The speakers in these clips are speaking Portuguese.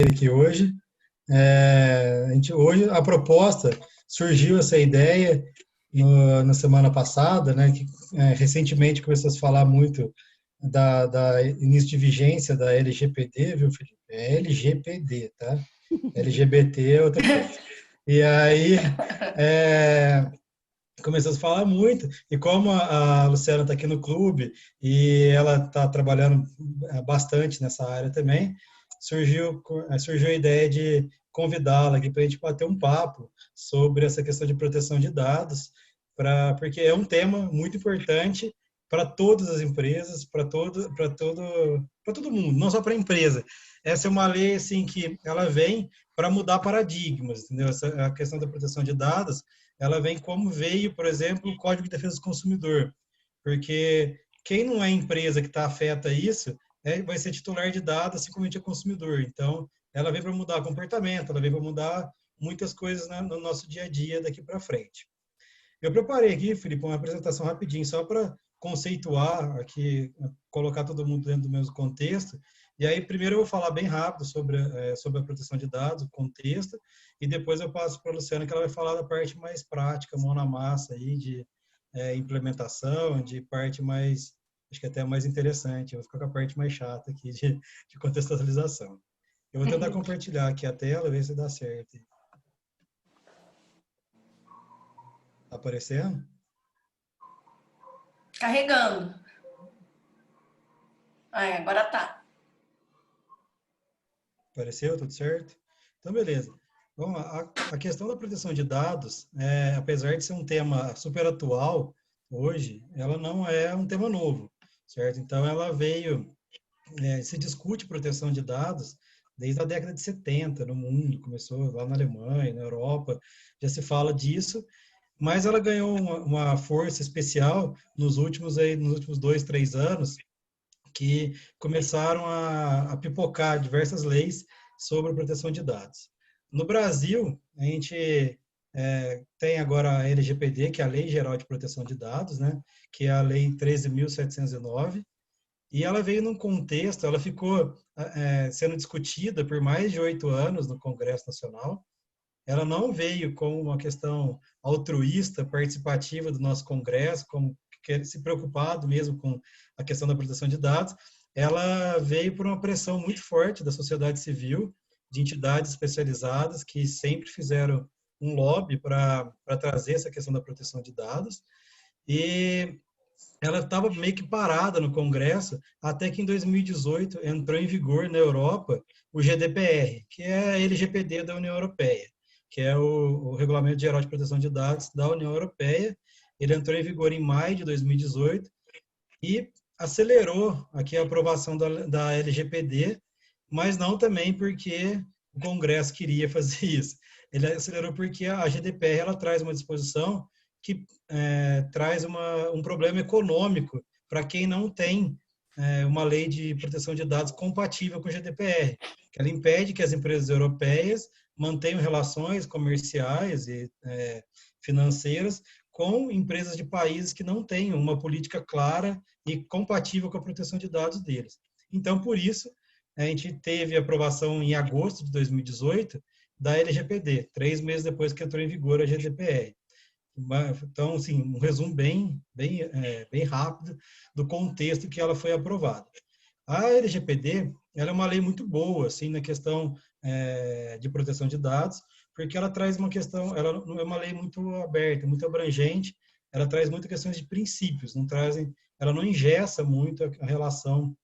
aqui hoje. Hoje a proposta surgiu essa ideia na semana passada, né, que recentemente começou a se falar muito da início de vigência da LGPD, viu, Felipe? É LGPD, tá? LGBT é outra coisa. E aí começou a se falar muito, e como a Luciana está aqui no clube e ela está trabalhando bastante nessa área também, surgiu a ideia de convidá-la aqui para a gente bater um papo sobre essa questão de proteção de dados, porque é um tema muito importante para todas as empresas, para todo mundo, não só para a empresa. Essa é uma lei assim que ela vem para mudar paradigmas, entendeu? A questão da proteção de dados, ela vem como veio, por exemplo, o Código de Defesa do Consumidor, porque quem não é empresa que está afeta a isso vai ser titular de dados, assim como a gente é consumidor. Então, ela vem para mudar comportamento, ela vem para mudar muitas coisas, né, no nosso dia a dia daqui para frente. Eu preparei aqui, Felipe, uma apresentação rapidinho, só para conceituar aqui, colocar todo mundo dentro do mesmo contexto. E aí, primeiro eu vou falar bem rápido sobre a proteção de dados, o contexto, e depois eu passo para a Luciana, que ela vai falar da parte mais prática, mão na massa, aí, de implementação, de parte mais, acho que até mais interessante. Eu vou ficar com a parte mais chata aqui de contextualização. Eu vou tentar compartilhar aqui a tela, ver se dá certo. Tá aparecendo? Carregando. Agora tá. Apareceu? Tudo certo? Então, beleza. Bom, a questão da proteção de dados, apesar de ser um tema super atual hoje, ela não é um tema novo, certo? Então, ela veio, se discute proteção de dados desde a década de 70 no mundo, começou lá na Alemanha, na Europa, já se fala disso, mas ela ganhou uma força especial nos últimos 2, 3 anos, que começaram a pipocar diversas leis sobre a proteção de dados. No Brasil, a gente tem agora a LGPD, que é a Lei Geral de Proteção de Dados, né, que é a Lei 13.709, e ela veio num contexto, ela ficou sendo discutida por mais de 8 anos no Congresso Nacional. Ela não veio com uma questão altruísta, participativa do nosso Congresso, como se preocupado mesmo com a questão da proteção de dados. Ela veio por uma pressão muito forte da sociedade civil, de entidades especializadas que sempre fizeram um lobby para trazer essa questão da proteção de dados. E ela estava meio que parada no Congresso, até que em 2018 entrou em vigor na Europa o GDPR, que é a LGPD da União Europeia, que é o Regulamento Geral de Proteção de Dados da União Europeia. Ele entrou em vigor em maio de 2018 e acelerou aqui a aprovação da LGPD, mas não também porque o Congresso queria fazer isso. Ele acelerou porque a GDPR ela traz uma disposição que traz um problema econômico para quem não tem uma lei de proteção de dados compatível com o GDPR, que ela impede que as empresas europeias mantenham relações comerciais e financeiras com empresas de países que não têm uma política clara e compatível com a proteção de dados deles. Então, por isso, a gente teve a aprovação em agosto de 2018 da LGPD, 3 meses depois que entrou em vigor a GDPR. Então, assim, um resumo bem rápido do contexto que ela foi aprovada. A LGPD, ela é uma lei muito boa, assim, na questão de proteção de dados, porque ela traz uma questão, ela não é uma lei muito aberta, muito abrangente, ela traz muitas questões de princípios, ela não engessa muito a relação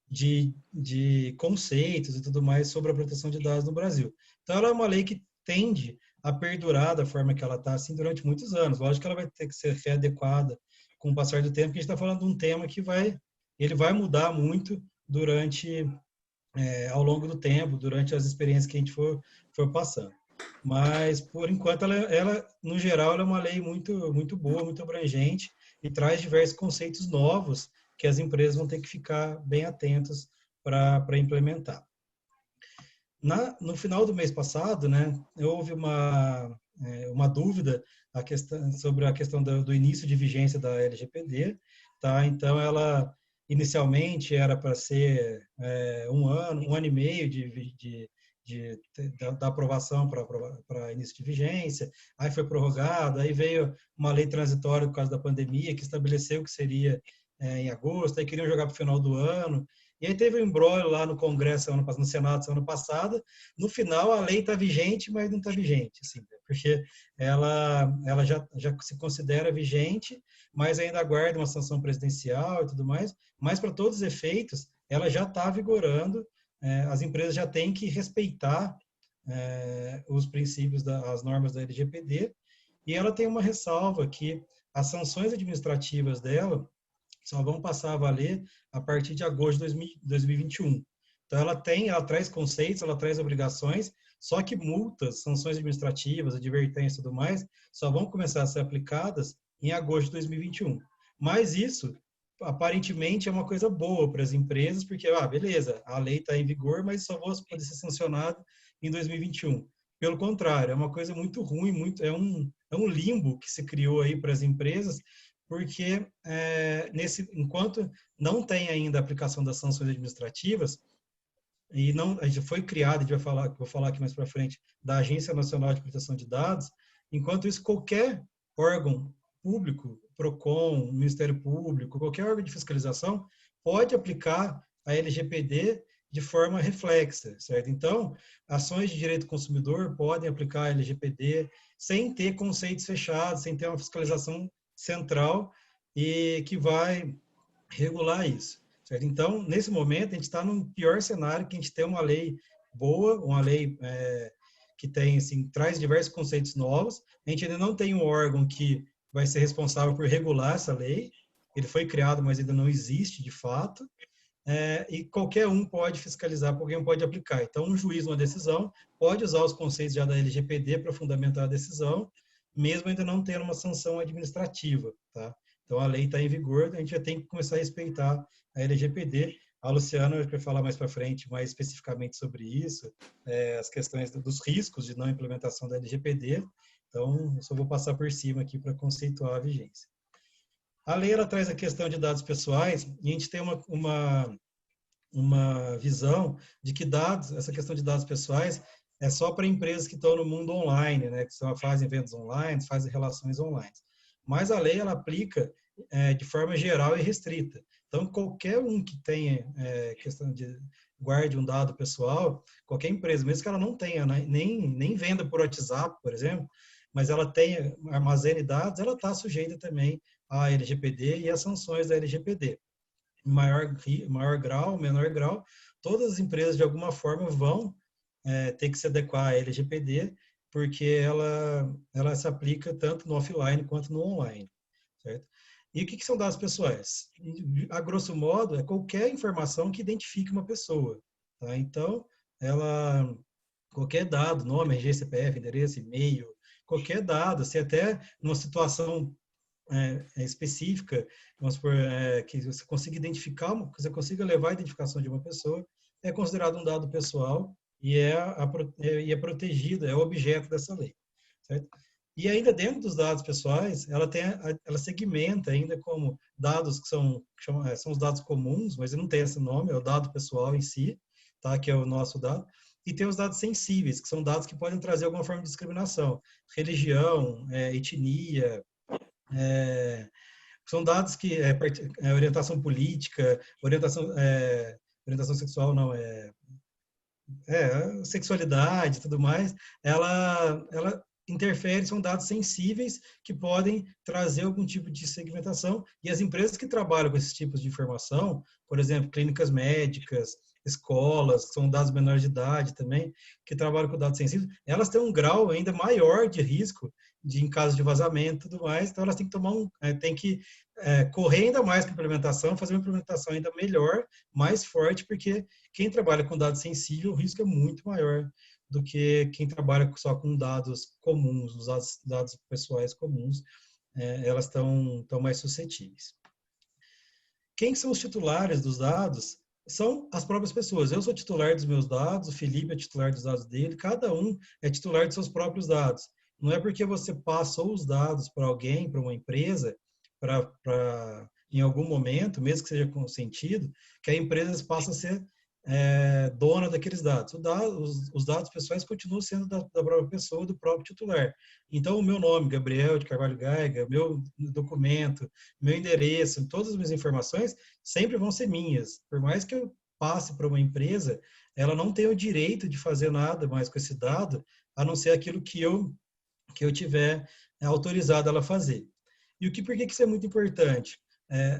de conceitos e tudo mais sobre a proteção de dados no Brasil. Então, ela é uma lei que tende a perdurar da forma que ela está assim durante muitos anos. Lógico que ela vai ter que ser readequada com o passar do tempo, porque a gente está falando de um tema que ele vai mudar muito ao longo do tempo, durante as experiências que a gente for passando. Mas, por enquanto, no geral, ela é uma lei muito, muito boa, muito abrangente e traz diversos conceitos novos que as empresas vão ter que ficar bem atentas para implementar. No final do mês passado, né, houve uma dúvida sobre a questão do início de vigência da LGPD, tá? Então, ela inicialmente era para ser 1 ano e meio da aprovação para início de vigência, aí foi prorrogado, aí veio uma lei transitória por causa da pandemia, que estabeleceu que seria em agosto, aí queriam jogar para o final do ano, e aí teve um imbróglio lá no Congresso, no Senado, semana passada. No final, a lei está vigente, mas não está vigente, assim, porque ela já se considera vigente, mas ainda aguarda uma sanção presidencial e tudo mais, mas para todos os efeitos, ela já está vigorando, as empresas já têm que respeitar os princípios, as normas da LGPD, e ela tem uma ressalva que as sanções administrativas dela só vão passar a valer a partir de agosto de 2021. Então, ela traz conceitos, ela traz obrigações, só que multas, sanções administrativas, advertências e tudo mais, só vão começar a ser aplicadas em agosto de 2021. Mas isso, aparentemente, é uma coisa boa para as empresas, porque, beleza, a lei está em vigor, mas só vou poder ser sancionado em 2021. Pelo contrário, é uma coisa muito ruim, é um limbo que se criou aí para as empresas, porque enquanto não tem ainda a aplicação das sanções administrativas, e não, a gente foi criado, vou falar aqui mais para frente, da Agência Nacional de Proteção de Dados, enquanto isso, qualquer órgão público, PROCON, Ministério Público, qualquer órgão de fiscalização, pode aplicar a LGPD de forma reflexa, certo? Então, ações de direito do consumidor podem aplicar a LGPD sem ter conceitos fechados, sem ter uma fiscalização central e que vai regular isso, certo? Então, nesse momento, a gente está num pior cenário, que a gente tem uma lei boa, uma lei que tem, assim, traz diversos conceitos novos. A gente ainda não tem um órgão que vai ser responsável por regular essa lei. Ele foi criado, mas ainda não existe de fato. E qualquer um pode fiscalizar, qualquer um pode aplicar. Então, um juiz, uma decisão, pode usar os conceitos já da LGPD para fundamentar a decisão, mesmo ainda não tendo uma sanção administrativa, tá? Então, a lei está em vigor, a gente já tem que começar a respeitar a LGPD. A Luciana vai falar mais para frente, mais especificamente sobre isso, as questões dos riscos de não implementação da LGPD. Então, eu só vou passar por cima aqui para conceituar a vigência. A lei, ela traz a questão de dados pessoais, e a gente tem uma visão de que essa questão de dados pessoais é só para empresas que estão no mundo online, né, que só fazem vendas online, fazem relações online. Mas a lei, ela aplica de forma geral e restrita. Então, qualquer um que tenha questão de guarde um dado pessoal, qualquer empresa, mesmo que ela não tenha, né, nem venda por WhatsApp, por exemplo, mas ela tenha, armazene dados, ela está sujeita também à LGPD e às sanções da LGPD. Em maior grau, menor grau, todas as empresas, de alguma forma, vão ter que se adequar à LGPD, porque ela se aplica tanto no offline quanto no online, certo? E o que são dados pessoais? A grosso modo, é qualquer informação que identifique uma pessoa, tá? Então, qualquer dado, nome, RG, CPF, endereço, e-mail, qualquer dado, se até numa situação específica, vamos supor, que você consiga identificar, que você consiga levar a identificação de uma pessoa, é considerado um dado pessoal e é protegido, é objeto dessa lei, certo? E ainda dentro dos dados pessoais, ela segmenta ainda como dados que são os dados comuns, mas não tem esse nome, é o dado pessoal em si, tá? Que é o nosso dado. E tem os dados sensíveis, que são dados que podem trazer alguma forma de discriminação, religião, etnia, são dados que orientação política, orientação sexual não sexualidade, e tudo mais, ela interfere, são dados sensíveis que podem trazer algum tipo de segmentação, e as empresas que trabalham com esses tipos de informação, por exemplo, clínicas médicas, escolas, que são dados menores de idade também, que trabalham com dados sensíveis, elas têm um grau ainda maior de risco em caso de vazamento e tudo mais, então elas têm que correr ainda mais para a implementação, fazer uma implementação ainda melhor, mais forte, porque quem trabalha com dados sensíveis, o risco é muito maior do que quem trabalha só com dados comuns, os dados pessoais comuns, elas estão mais suscetíveis. Quem são os titulares dos dados? São as próprias pessoas. Eu sou titular dos meus dados, o Felipe é titular dos dados dele, cada um é titular de seus próprios dados. Não é porque você passou os dados para alguém, para uma empresa, para em algum momento, mesmo que seja consentido, que a empresa passa a ser dona daqueles dados. Os dados pessoais continuam sendo da própria pessoa, do próprio titular. Então, o meu nome, Gabriel de Carvalho Gaiga, meu documento, meu endereço, todas as minhas informações sempre vão ser minhas. Por mais que eu passe para uma empresa, ela não tem o direito de fazer nada mais com esse dado, a não ser aquilo que eu tiver autorizado ela a fazer. E por que isso é muito importante?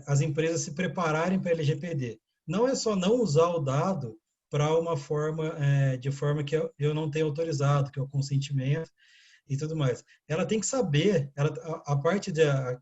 As empresas se prepararem para a LGPD. Não é só não usar o dado para uma forma, de forma que eu não tenho autorizado, que é o consentimento e tudo mais. Ela tem que saber, a parte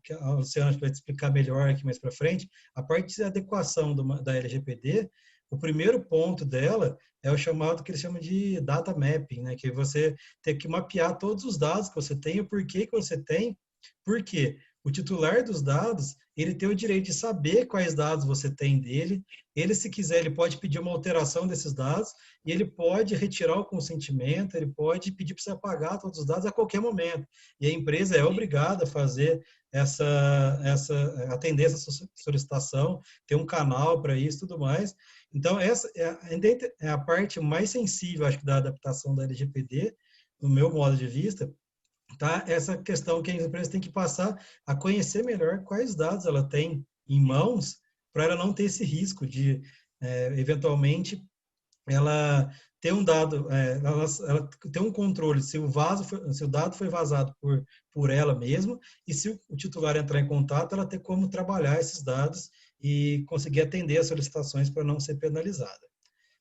que a Luciana vai te explicar melhor aqui mais para frente, a parte de adequação da LGPD, o primeiro ponto dela é o chamado que eles chamam de data mapping, né? Que você tem que mapear todos os dados que você tem, o porquê que você tem, porque o titular dos dados, ele tem o direito de saber quais dados você tem dele. Ele, se quiser, ele pode pedir uma alteração desses dados e ele pode retirar o consentimento, ele pode pedir para você apagar todos os dados a qualquer momento. E a empresa é obrigada a fazer atender essa solicitação, ter um canal para isso e tudo mais. Então, essa é a parte mais sensível, acho que, da adaptação da LGPD, no meu modo de vista, tá? Essa questão que as empresas têm que passar a conhecer melhor quais dados ela tem em mãos, para ela não ter esse risco de, eventualmente, ela ter um dado, ela ter um controle se o dado foi vazado por ela mesma, e se o titular entrar em contato, ela ter como trabalhar esses dados e conseguir atender as solicitações para não ser penalizada,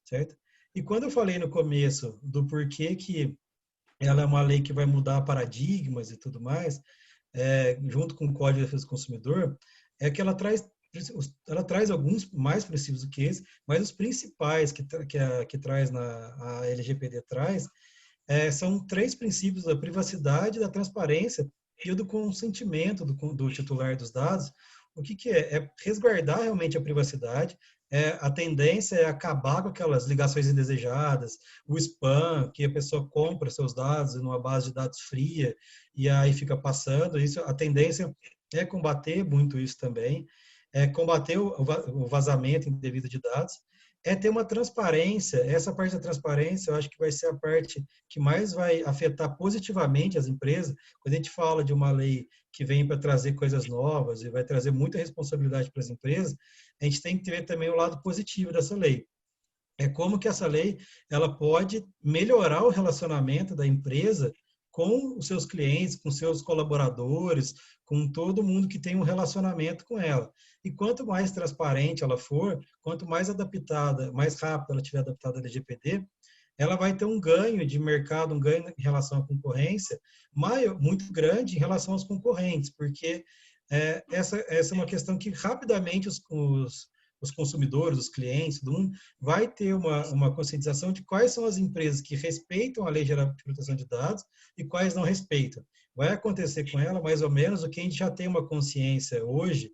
certo? E quando eu falei no começo do porquê que ela é uma lei que vai mudar paradigmas e tudo mais, junto com o Código de Defesa do Consumidor, é que ela traz alguns mais princípios do que esse, mas os principais que traz a LGPD traz são 3 princípios: da privacidade, da transparência e do consentimento do titular dos dados. O que é? É resguardar realmente a privacidade. A tendência é acabar com aquelas ligações indesejadas, o spam, que a pessoa compra seus dados numa base de dados fria e aí fica passando. Isso, a tendência é combater muito isso também, combater o vazamento indevido de dados, ter uma transparência. Essa parte da transparência, eu acho que vai ser a parte que mais vai afetar positivamente as empresas. Quando a gente fala de uma lei que vem para trazer coisas novas e vai trazer muita responsabilidade para as empresas, a gente tem que ver também o lado positivo dessa lei. Como que essa lei ela pode melhorar o relacionamento da empresa com os seus clientes, com seus colaboradores, com todo mundo que tem um relacionamento com ela. E quanto mais transparente ela for, quanto mais adaptada, mais rápido ela tiver adaptada à LGPD, ela vai ter um ganho de mercado, um ganho em relação à concorrência, muito grande em relação aos concorrentes, porque essa é uma questão que rapidamente os consumidores, os clientes, todo mundo, vai ter uma conscientização de quais são as empresas que respeitam a Lei Geral de Proteção de Dados e quais não respeitam. Vai acontecer com ela mais ou menos o que a gente já tem uma consciência hoje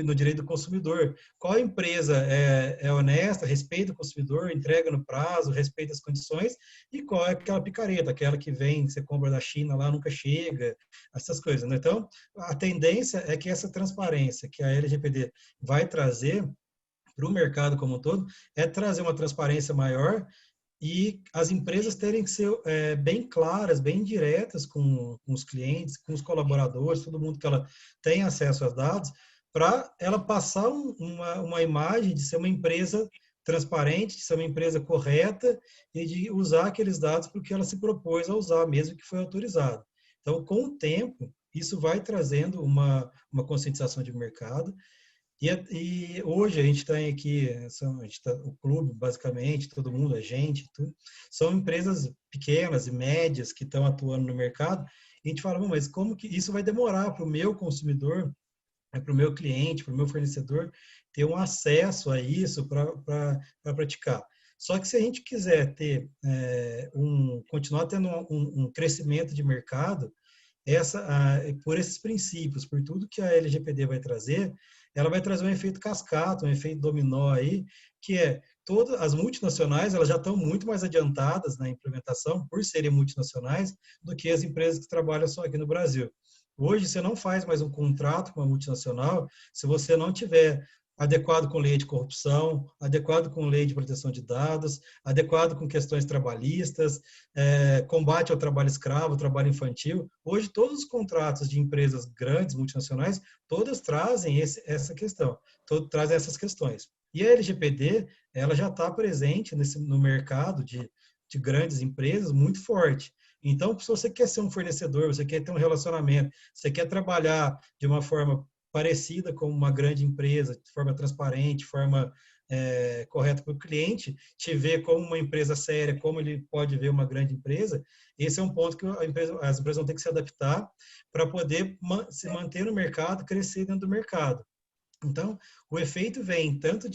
no direito do consumidor. Qual empresa é honesta, respeita o consumidor, entrega no prazo, respeita as condições, e qual é aquela picareta, aquela que vem, você compra da China lá, nunca chega, essas coisas, né? Então, a tendência é que essa transparência que a LGPD vai trazer para o mercado como um todo, é trazer uma transparência maior e as empresas terem que ser bem claras, bem diretas com os clientes, com os colaboradores, todo mundo que ela tem acesso aos dados, para ela passar uma imagem de ser uma empresa transparente, de ser uma empresa correta e de usar aqueles dados porque ela se propôs a usar, mesmo que foi autorizado. Então, com o tempo, isso vai trazendo uma conscientização de mercado. E hoje a gente está aqui, o clube, basicamente, todo mundo, a gente, tudo, são empresas pequenas e médias que estão atuando no mercado. E a gente fala, mas como que isso vai demorar para o meu consumidor, para o meu cliente, para o meu fornecedor, ter um acesso a isso para praticar? Só que se a gente quiser continuar tendo um crescimento de mercado, por esses princípios, por tudo que a LGPD vai trazer, ela vai trazer um efeito cascata, um efeito dominó aí, que todas as multinacionais, elas já estão muito mais adiantadas na implementação, por serem multinacionais, do que as empresas que trabalham só aqui no Brasil. Hoje, você não faz mais um contrato com uma multinacional se você não tiver adequado com lei de corrupção, adequado com lei de proteção de dados, adequado com questões trabalhistas, combate ao trabalho escravo, trabalho infantil. Hoje, todos os contratos de empresas grandes, multinacionais, todas trazem essa questão, trazem essas questões. E a LGPD, ela já está presente no mercado de grandes empresas muito forte. Então, se você quer ser um fornecedor, você quer ter um relacionamento, você quer trabalhar de uma forma parecida com uma grande empresa, de forma transparente, de forma correta para o cliente, te ver como uma empresa séria, como ele pode ver uma grande empresa, esse é um ponto que as empresas vão ter que se adaptar para poder se manter no mercado, crescer dentro do mercado. Então, o efeito vem tanto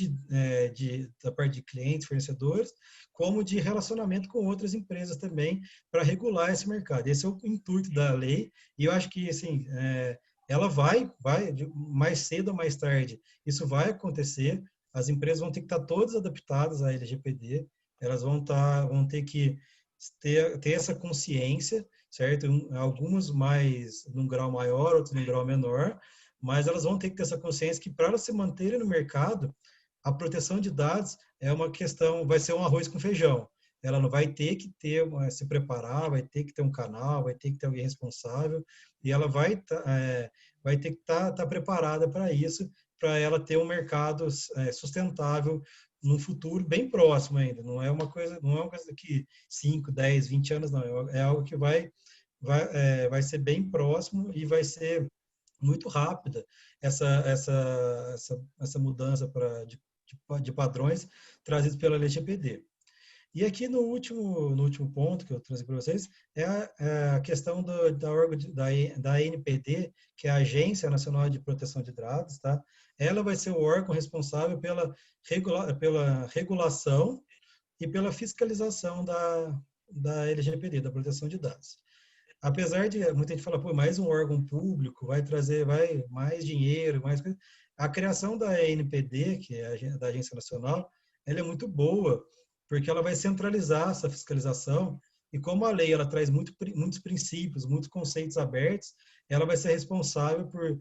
da parte de clientes, fornecedores, como de relacionamento com outras empresas também, para regular esse mercado. Esse é o intuito da lei, e eu acho que, assim, ela vai, mais cedo ou mais tarde, isso vai acontecer, as empresas vão ter que estar todas adaptadas à LGPD, elas vão ter que ter essa consciência, certo? Algumas mais, num grau maior, outros num grau menor, mas elas vão ter que ter essa consciência que para elas se manterem no mercado, a proteção de dados é uma questão, vai ser um arroz com feijão. Ela não vai ter que se preparar, vai ter que ter um canal, vai ter que ter alguém responsável, e ela vai ter que estar preparada para isso, para ela ter um mercado sustentável num futuro bem próximo ainda. Não é uma coisa daqui 5, 10, 20 anos, não. É algo que vai ser bem próximo e vai ser muito rápida essa mudança de padrões trazidos pela LGPD. E aqui no último ponto que eu trouxe para vocês é a questão da ANPD, que é a Agência Nacional de Proteção de Dados, tá? Ela vai ser o órgão responsável pela regulação e pela fiscalização da LGPD, da proteção de dados. Apesar de muita gente falar, pô, mais um órgão público vai trazer mais dinheiro, mais coisa. A criação da ANPD, que é da Agência Nacional, ela é muito boa, porque ela vai centralizar essa fiscalização e como a lei ela traz muitos princípios, muitos conceitos abertos, ela vai ser responsável por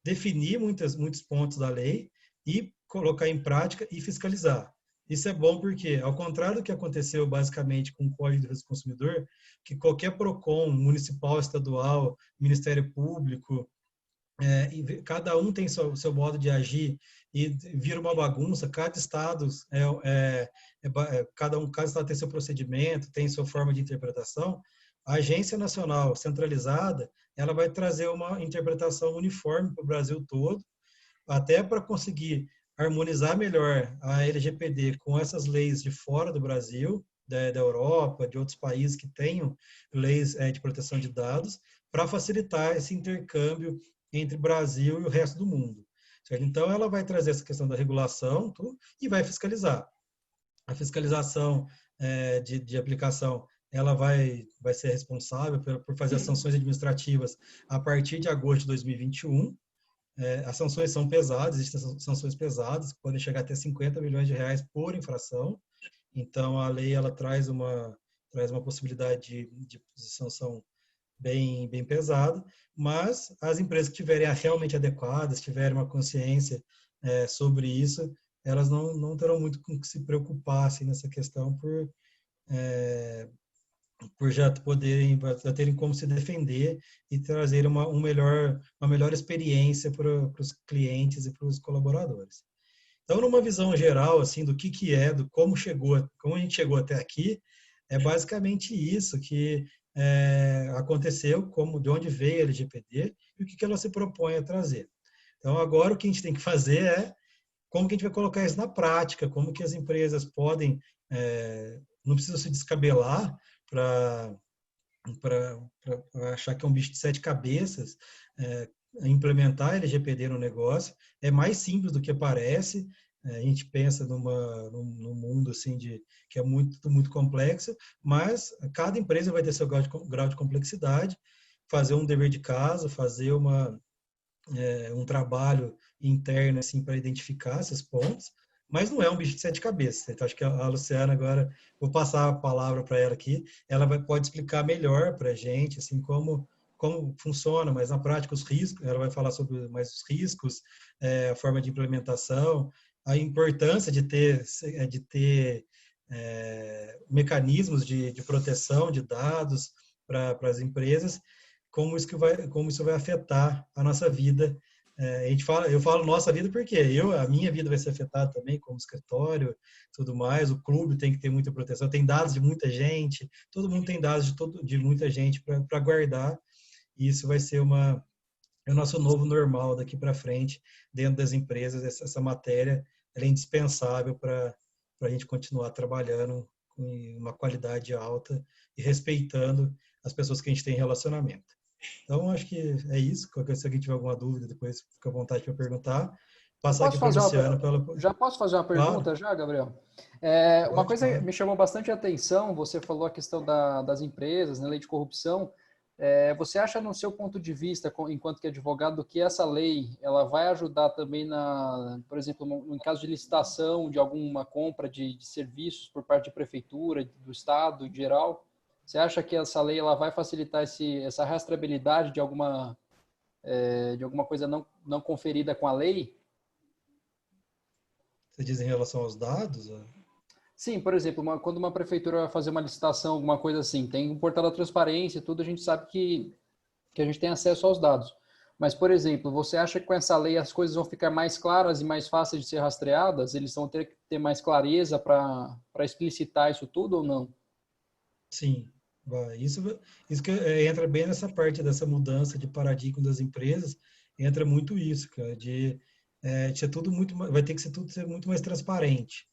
definir muitos pontos da lei e colocar em prática e fiscalizar. Isso é bom porque, ao contrário do que aconteceu basicamente com o Código de Defesa do Consumidor, que qualquer PROCON, municipal, estadual, Ministério Público, cada um tem seu modo de agir e vira uma bagunça, cada estado cada estado tem seu procedimento, tem sua forma de interpretação. A Agência Nacional centralizada, ela vai trazer uma interpretação uniforme para o Brasil todo, até para conseguir harmonizar melhor a LGPD com essas leis de fora do Brasil, da Europa, de outros países que tenham leis de proteção de dados, para facilitar esse intercâmbio entre o Brasil e o resto do mundo. Certo? Então, ela vai trazer essa questão da regulação e vai fiscalizar. A fiscalização de aplicação, ela vai ser responsável por fazer as sanções administrativas a partir de agosto de 2021. As sanções são pesadas, existem sanções pesadas, que podem chegar até 50 milhões de reais por infração. Então, a lei ela traz uma possibilidade de sanção bem pesada, mas as empresas que estiverem realmente adequadas, tiverem uma consciência sobre isso, elas não terão muito com que se preocupar assim, nessa questão por já terem como se defender e trazer uma melhor experiência para os clientes e para os colaboradores. Então, numa visão geral assim do que é, do como a gente chegou até aqui, é basicamente isso que aconteceu, de onde veio a LGPD e o que ela se propõe a trazer. Então, agora o que a gente tem que fazer é como que a gente vai colocar isso na prática, como que as empresas podem, não precisam se descabelar para achar que é um bicho de 7 cabeças, implementar LGPD no negócio. É mais simples do que parece. A gente pensa num mundo assim que é muito complexo, mas cada empresa vai ter seu grau de complexidade, fazer um dever de casa, fazer um trabalho interno assim para identificar esses pontos, mas não é um bicho de 7 cabeças. Então, acho que a Luciana agora, vou passar a palavra para ela aqui, ela pode explicar melhor para a gente, assim, como como funciona, mas na prática os riscos, ela vai falar sobre mais os riscos, a forma de implementação, a importância de ter mecanismos de proteção de dados para as empresas, como isso vai afetar a nossa vida. Eu falo nossa vida porque a minha vida vai ser afetada também, como escritório, tudo mais. O clube tem que ter muita proteção, tem dados de muita gente, todo mundo tem dados de muita gente para guardar. E isso vai ser é o nosso novo normal daqui para frente dentro das empresas. Essa matéria ela é indispensável para a gente continuar trabalhando com uma qualidade alta e respeitando as pessoas que a gente tem em relacionamento. Então, acho que é isso. Se alguém tiver alguma dúvida, depois fica à vontade para perguntar. Passar aqui para a Luciana. Já posso fazer uma pergunta, claro. Já, Gabriel? Uma coisa que me chamou bastante a atenção, você falou a questão das empresas, na lei de corrupção. Você acha, no seu ponto de vista, enquanto que advogado, que essa lei ela vai ajudar também, por exemplo, no caso de licitação de alguma compra de serviços por parte de prefeitura, do Estado em geral? Você acha que essa lei ela vai facilitar essa rastreabilidade de alguma coisa não conferida com a lei? Você diz em relação aos dados? Sim, por exemplo, quando uma prefeitura vai fazer uma licitação, alguma coisa assim, tem um portal da transparência, tudo, a gente sabe que a gente tem acesso aos dados. Mas, por exemplo, você acha que com essa lei as coisas vão ficar mais claras e mais fáceis de ser rastreadas? Eles vão ter que ter mais clareza para explicitar isso tudo ou não? Sim. Isso que entra bem nessa parte dessa mudança de paradigma das empresas, entra muito isso, cara, de ser tudo vai ter que ser muito mais transparente,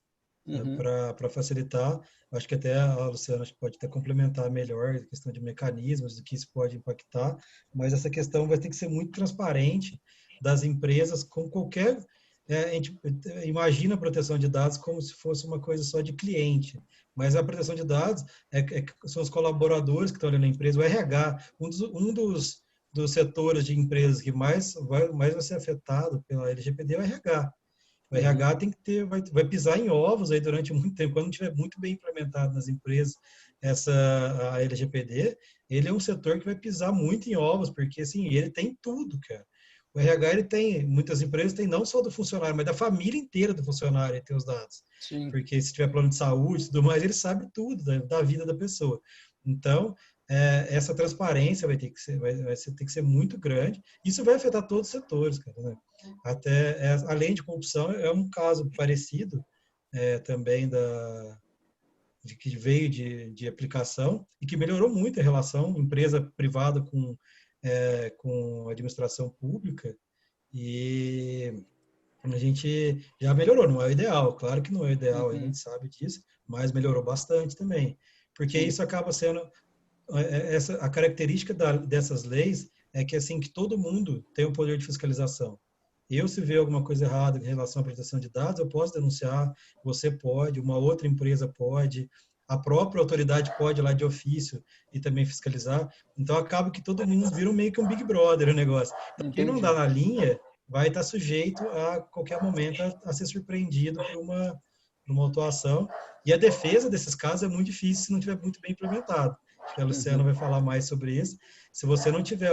para facilitar. Acho que até a Luciana pode até complementar melhor a questão de mecanismos, do que isso pode impactar, mas essa questão vai ter que ser muito transparente das empresas com qualquer... a gente imagina a proteção de dados como se fosse uma coisa só de cliente, mas a proteção de dados são os colaboradores que estão ali na empresa, o RH, um dos setores de empresas que mais vai ser afetado pela LGPD é o RH. O RH tem que vai pisar em ovos aí durante muito tempo, quando não estiver muito bem implementado nas empresas a LGPD, ele é um setor que vai pisar muito em ovos, porque assim, ele tem tudo, cara. O RH, muitas empresas têm não só do funcionário, mas da família inteira do funcionário, ele tem os dados. Sim. Porque se tiver plano de saúde e tudo mais, ele sabe tudo da vida da pessoa. Então, essa transparência vai ter que ser muito grande. Isso vai afetar todos os setores, cara, né? Até, além de corrupção, é um caso parecido também que veio de aplicação e que melhorou muito a relação empresa privada com administração pública, e a gente já melhorou, não é o ideal, claro que não é o ideal, a gente sabe disso, mas melhorou bastante também, porque isso acaba sendo, a característica dessas leis é que assim, que todo mundo tem o poder de fiscalização. Se ver alguma coisa errada em relação à proteção de dados, eu posso denunciar, você pode, uma outra empresa pode, a própria autoridade pode ir lá de ofício e também fiscalizar. Então, acaba que todo mundo vira meio que um Big Brother o negócio. Então, quem não dá na linha vai estar sujeito a qualquer momento a ser surpreendido por uma autuação. E a defesa desses casos é muito difícil se não estiver muito bem implementado. Acho que a Luciana vai falar mais sobre isso. Se você não estiver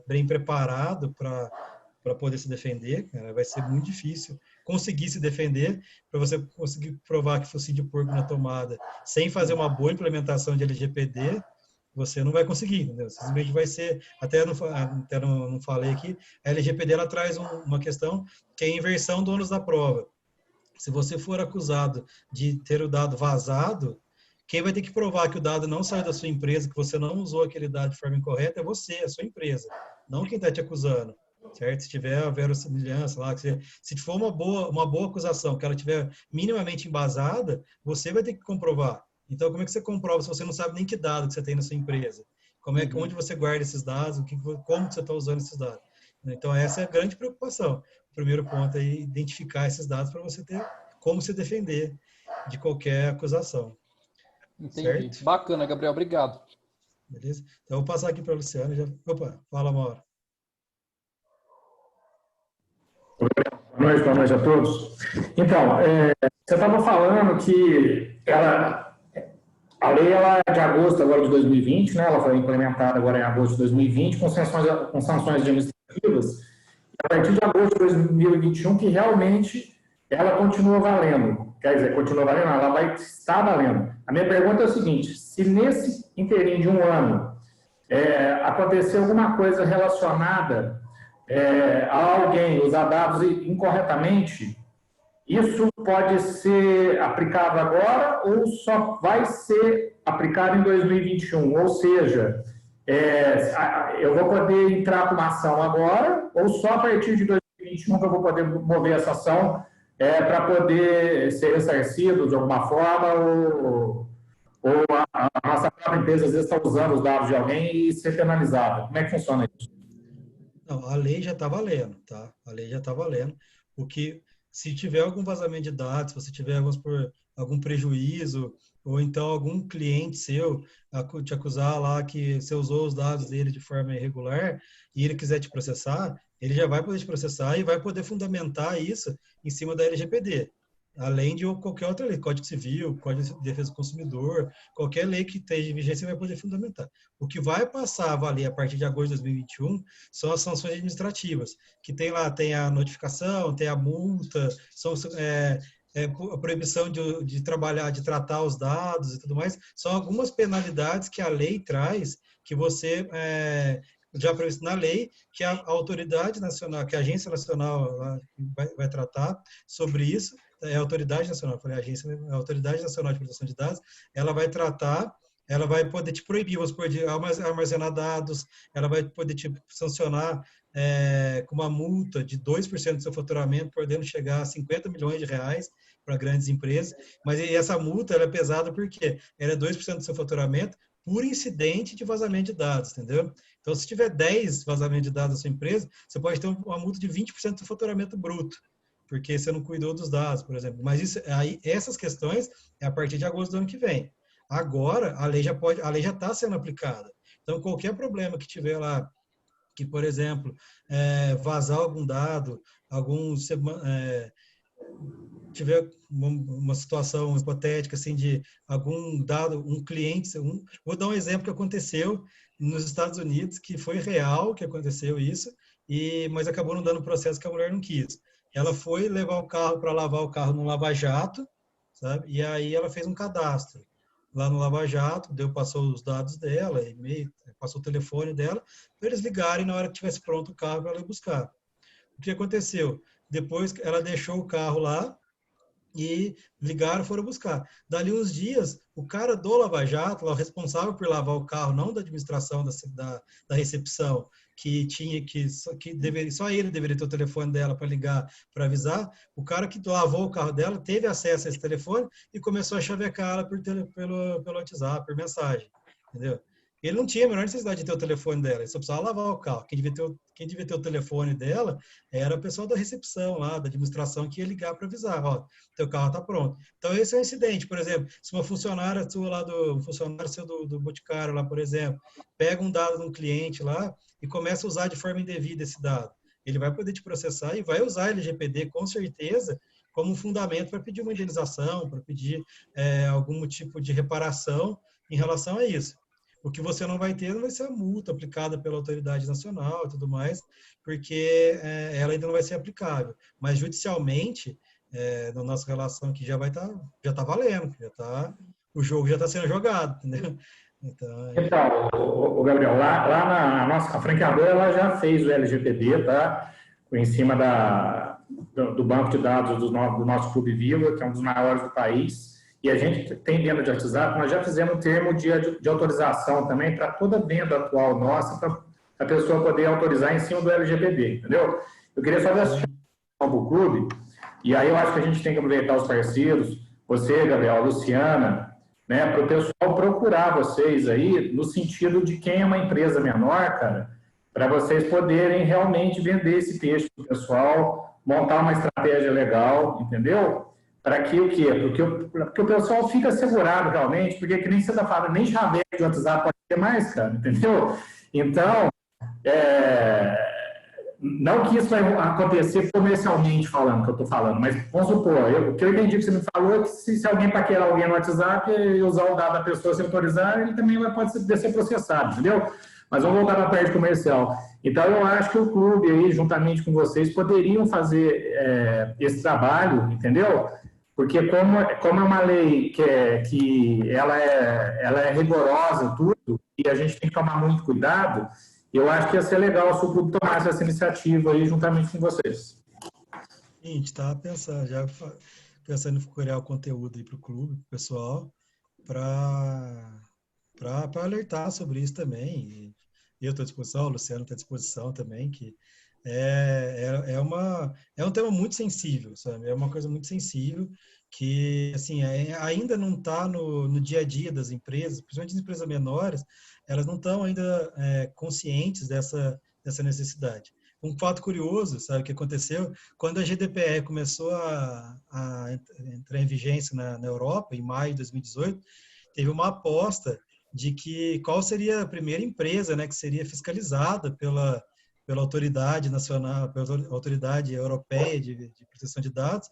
bem preparado para poder se defender, cara, vai ser muito difícil conseguir se defender, para você conseguir provar que fosse de porco na tomada, sem fazer uma boa implementação de LGPD, você não vai conseguir, entendeu? Simplesmente vai ser, até não falei aqui, a LGPD ela traz uma questão que é a inversão do ônus da prova. Se você for acusado de ter o dado vazado, quem vai ter que provar que o dado não saiu da sua empresa, que você não usou aquele dado de forma incorreta, é você, a sua empresa, não quem está te acusando. Certo? Se tiver a verossimilhança lá, se for uma boa acusação, que ela tiver minimamente embasada, você vai ter que comprovar. Então, como é que você comprova se você não sabe nem que dado que você tem na sua empresa? Onde você guarda esses dados, como você está usando esses dados? Então, essa é a grande preocupação. O primeiro ponto é identificar esses dados para você ter como se defender de qualquer acusação. Entendi. Certo? Bacana, Gabriel. Obrigado. Beleza? Então, eu vou passar aqui para a Luciana. Opa, fala, Mauro. Boa noite a todos. Então, você estava falando que A lei ela é de agosto agora de 2020, né? Ela foi implementada agora em agosto de 2020 com sanções administrativas. A partir de agosto de 2021 que realmente ela continua valendo. Quer dizer, continua valendo, ela vai estar valendo. A minha pergunta é o seguinte: se nesse interim de um ano acontecer alguma coisa relacionada a alguém usar dados incorretamente, isso pode ser aplicado agora ou só vai ser aplicado em 2021? Ou seja, eu vou poder entrar com uma ação agora ou só a partir de 2021 que eu vou poder mover essa ação para poder ser ressarcido de alguma forma ou a nossa própria empresa às vezes está usando os dados de alguém e ser penalizada? Como é que funciona isso? Não, a lei já está valendo, tá? A lei já está valendo. O que, se tiver algum vazamento de dados, se você tiver, vamos por algum prejuízo, ou então algum cliente seu te acusar lá que você usou os dados dele de forma irregular e ele quiser te processar, ele já vai poder te processar e vai poder fundamentar isso em cima da LGPD. Além de qualquer outra lei, Código Civil, Código de Defesa do Consumidor, qualquer lei que esteja em vigência vai poder fundamentar. O que vai passar a valer a partir de agosto de 2021 são as sanções administrativas, que tem lá, tem a notificação, tem a multa, são a proibição de trabalhar, de tratar os dados e tudo mais, são algumas penalidades que a lei traz, que você já previsto na lei, que a autoridade nacional, que a agência nacional vai tratar sobre isso, a autoridade nacional, falei agência, a autoridade nacional de proteção de dados, ela vai tratar, ela vai poder te proibir, vamos supor, de armazenar dados, ela vai poder te sancionar com uma multa de 2% do seu faturamento, podendo chegar a 50 milhões de reais para grandes empresas, mas essa multa ela é pesada porque ela é 2% do seu faturamento por incidente de vazamento de dados, entendeu? Então, se tiver 10 vazamentos de dados da sua empresa, você pode ter uma multa de 20% do faturamento bruto, porque você não cuidou dos dados, por exemplo. Mas essas questões é a partir de agosto do ano que vem. Agora, a lei já está sendo aplicada. Então, qualquer problema que tiver lá, que, por exemplo, vazar algum dado, tiver uma situação hipotética, assim, de algum dado, um cliente, vou dar um exemplo que aconteceu nos Estados Unidos, que foi real que aconteceu isso, mas acabou não dando processo que a mulher não quis. Ela foi levar o carro para lavar o carro no lava-jato, sabe? E aí ela fez um cadastro lá no lava-jato, passou os dados dela, e-mail, passou o telefone dela, para eles ligarem na hora que tivesse pronto o carro para ela ir buscar. O que aconteceu? Depois ela deixou o carro lá e ligaram e foram buscar. Dali uns dias, o cara do Lava Jato, o responsável por lavar o carro, não da administração da recepção, que só ele deveria ter o telefone dela para ligar, para avisar, o cara que lavou o carro dela teve acesso a esse telefone e começou a chavecar ela pelo WhatsApp, por mensagem, entendeu? Ele não tinha a menor necessidade de ter o telefone dela, ele só precisava lavar o carro. Quem devia ter o telefone dela era o pessoal da recepção lá, da administração, que ia ligar para avisar, ó, teu carro está pronto. Então, esse é um incidente, por exemplo, se uma funcionária sua lá, um funcionário seu do Boticário lá, por exemplo, pega um dado de um cliente lá e começa a usar de forma indevida esse dado, ele vai poder te processar e vai usar a LGPD, com certeza, como um fundamento para pedir uma indenização, para pedir algum tipo de reparação em relação a isso. O que você não vai ter não vai ser a multa aplicada pela autoridade nacional e tudo mais, porque ela ainda não vai ser aplicável. Mas judicialmente, na nossa relação aqui já tá valendo, o jogo já está sendo jogado, entendeu? Então, o Gabriel, lá na nossa franqueadora ela já fez o LGPD, tá? Em cima do banco de dados do nosso Clube Viva, que é um dos maiores do país. E a gente tem venda de WhatsApp, nós já fizemos um termo de autorização também para toda venda atual nossa, para a pessoa poder autorizar em cima do LGPD, entendeu? Eu queria fazer essa chamada para o clube, e aí eu acho que a gente tem que aproveitar os parceiros, você, Gabriel, a Luciana, né, para o pessoal procurar vocês aí, no sentido de quem é uma empresa menor, cara, para vocês poderem realmente vender esse peixe para o pessoal, montar uma estratégia legal, entendeu? Para que o quê? Porque o pessoal fica assegurado realmente, porque que nem você está falando, nem chaveiro de WhatsApp pode ter mais, cara, entendeu? Então, não que isso vai acontecer comercialmente falando, que eu estou falando, mas vamos supor, o que eu entendi que você me falou é que se alguém paquerar alguém no WhatsApp e usar o dado da pessoa sem autorizar, ele também pode ser processado, entendeu? Mas vamos voltar para a parte comercial. Então, eu acho que o clube aí, juntamente com vocês, poderiam fazer esse trabalho, entendeu? Porque como é uma lei que ela é rigorosa, tudo, e a gente tem que tomar muito cuidado, eu acho que ia ser legal se o clube tomasse essa iniciativa aí juntamente com vocês. A gente está pensando em criar o conteúdo aí para o clube, pro pessoal, para alertar sobre isso também. E eu estou à disposição, o Luciano está à disposição também, que é um tema muito sensível, sabe? É uma coisa muito sensível que, assim, ainda não está no dia a dia das empresas, principalmente as empresas menores, elas não estão ainda conscientes dessa necessidade. Um fato curioso, sabe, o que aconteceu? Quando a GDPR começou a entrar em vigência na Europa, em maio de 2018, teve uma aposta de qual seria a primeira empresa, né, que seria fiscalizada pela autoridade nacional, pela autoridade europeia de proteção de dados.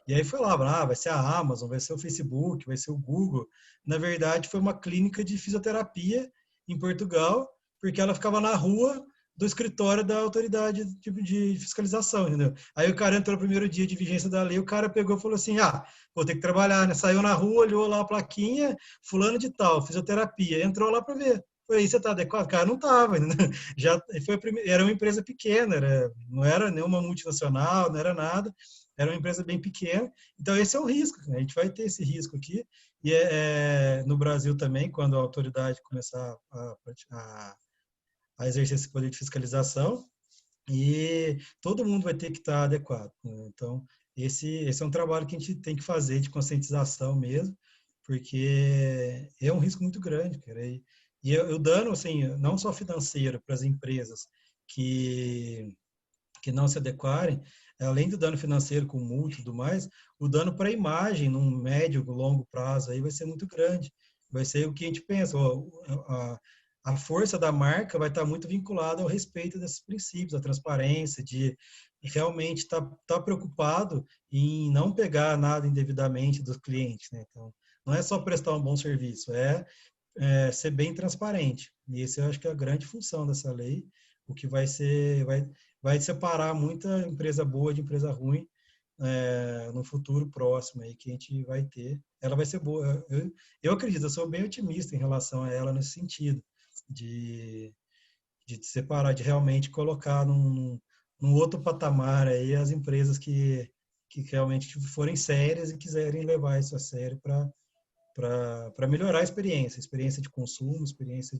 E aí foi lá, vai ser a Amazon, vai ser o Facebook, vai ser o Google. Na verdade, foi uma clínica de fisioterapia em Portugal, porque ela ficava na rua do escritório da autoridade de fiscalização, entendeu? Aí o cara entrou no primeiro dia de vigência da lei, o cara pegou e falou assim, vou ter que trabalhar, né? Saiu na rua, olhou lá a plaquinha, fulano de tal, fisioterapia, entrou lá para ver. Foi aí, você está adequado? O cara não estava, era uma empresa pequena, não era nenhuma multinacional, não era nada, era uma empresa bem pequena. Então, esse é o risco, né? A gente vai ter esse risco aqui. E no Brasil também, quando a autoridade começar a exercer esse poder de fiscalização, e todo mundo vai ter que estar adequado, né? Então, esse é um trabalho que a gente tem que fazer de conscientização mesmo, porque é um risco muito grande, cara. E o dano, assim, não só financeiro para as empresas que não se adequarem, além do dano financeiro com multa e tudo mais, o dano para a imagem, num médio, longo prazo, aí vai ser muito grande. Vai ser o que a gente pensa, a força da marca vai estar muito vinculada ao respeito desses princípios, da transparência, de realmente estar preocupado em não pegar nada indevidamente dos clientes, né? Então, não é só prestar um bom serviço, ser bem transparente. E esse eu acho que é a grande função dessa lei, o que vai separar muita empresa boa de empresa ruim no futuro próximo aí que a gente vai ter. Ela vai ser boa. Eu acredito, eu sou bem otimista em relação a ela nesse sentido, de separar, de realmente colocar num outro patamar aí as empresas que realmente forem sérias e quiserem levar isso a sério para melhorar a experiência de consumo, experiência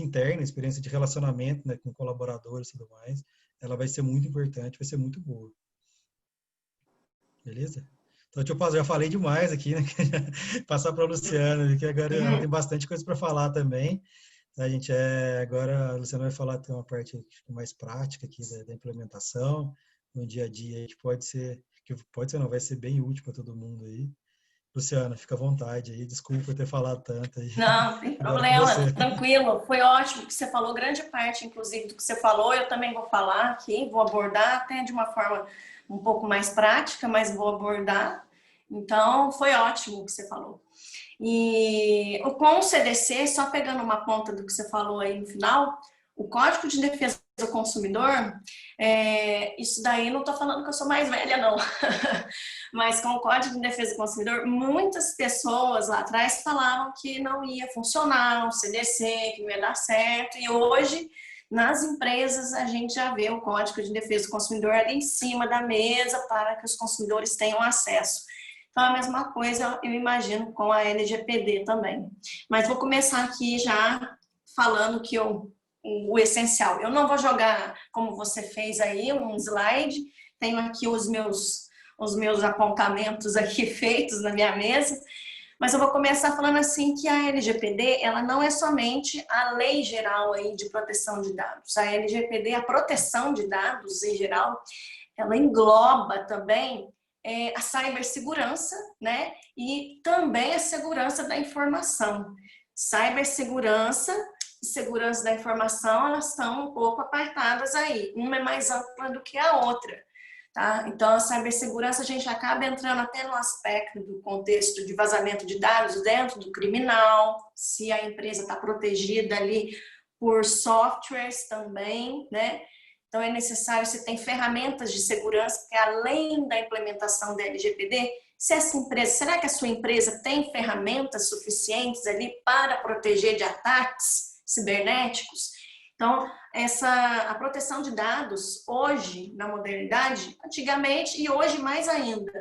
interna, experiência de relacionamento, né, com colaboradores e tudo mais. Ela vai ser muito importante, vai ser muito boa. Beleza? Então, deixa eu passar, já falei demais aqui, né? Passar para a Luciana, que agora ela tem bastante coisa para falar também. A gente agora a Luciana vai falar, tem uma parte mais prática aqui da implementação no dia a dia, que pode ser não, vai ser bem útil para todo mundo aí. Luciana, fica à vontade aí, desculpa por ter falado tanto aí. Não, não tem problema, tranquilo, foi ótimo que você falou, grande parte, inclusive, do que você falou, eu também vou falar aqui, vou abordar até de uma forma um pouco mais prática, mas vou abordar. Então, foi ótimo o que você falou. E com o CDC, só pegando uma ponta do que você falou aí no final, o Código de Defesa do Consumidor, isso daí não estou falando que eu sou mais velha, não. Mas com o Código de Defesa do Consumidor, muitas pessoas lá atrás falavam que não ia funcionar o CDC, que não ia dar certo. E hoje, nas empresas, a gente já vê o Código de Defesa do Consumidor ali em cima da mesa para que os consumidores tenham acesso. Então, a mesma coisa eu imagino com a LGPD também. Mas vou começar aqui já falando que o essencial. Eu não vou jogar, como você fez aí, um slide. Tenho aqui os meus apontamentos aqui feitos na minha mesa. Mas eu vou começar falando assim que a LGPD, ela não é somente a lei geral aí de proteção de dados. A LGPD, a proteção de dados em geral, ela engloba também a cibersegurança, né? E também a segurança da informação. Cibersegurança e segurança da informação, elas estão um pouco apartadas aí. Uma é mais ampla do que a outra. Tá? Então, a cibersegurança, a gente acaba entrando até no aspecto do contexto de vazamento de dados dentro do criminal, se a empresa está protegida ali por softwares também, né? Então, é necessário, você tem ferramentas de segurança, porque além da implementação da LGPD, se essa empresa, será que a sua empresa tem ferramentas suficientes ali para proteger de ataques cibernéticos? Então, a proteção de dados, hoje, na modernidade, antigamente e hoje mais ainda,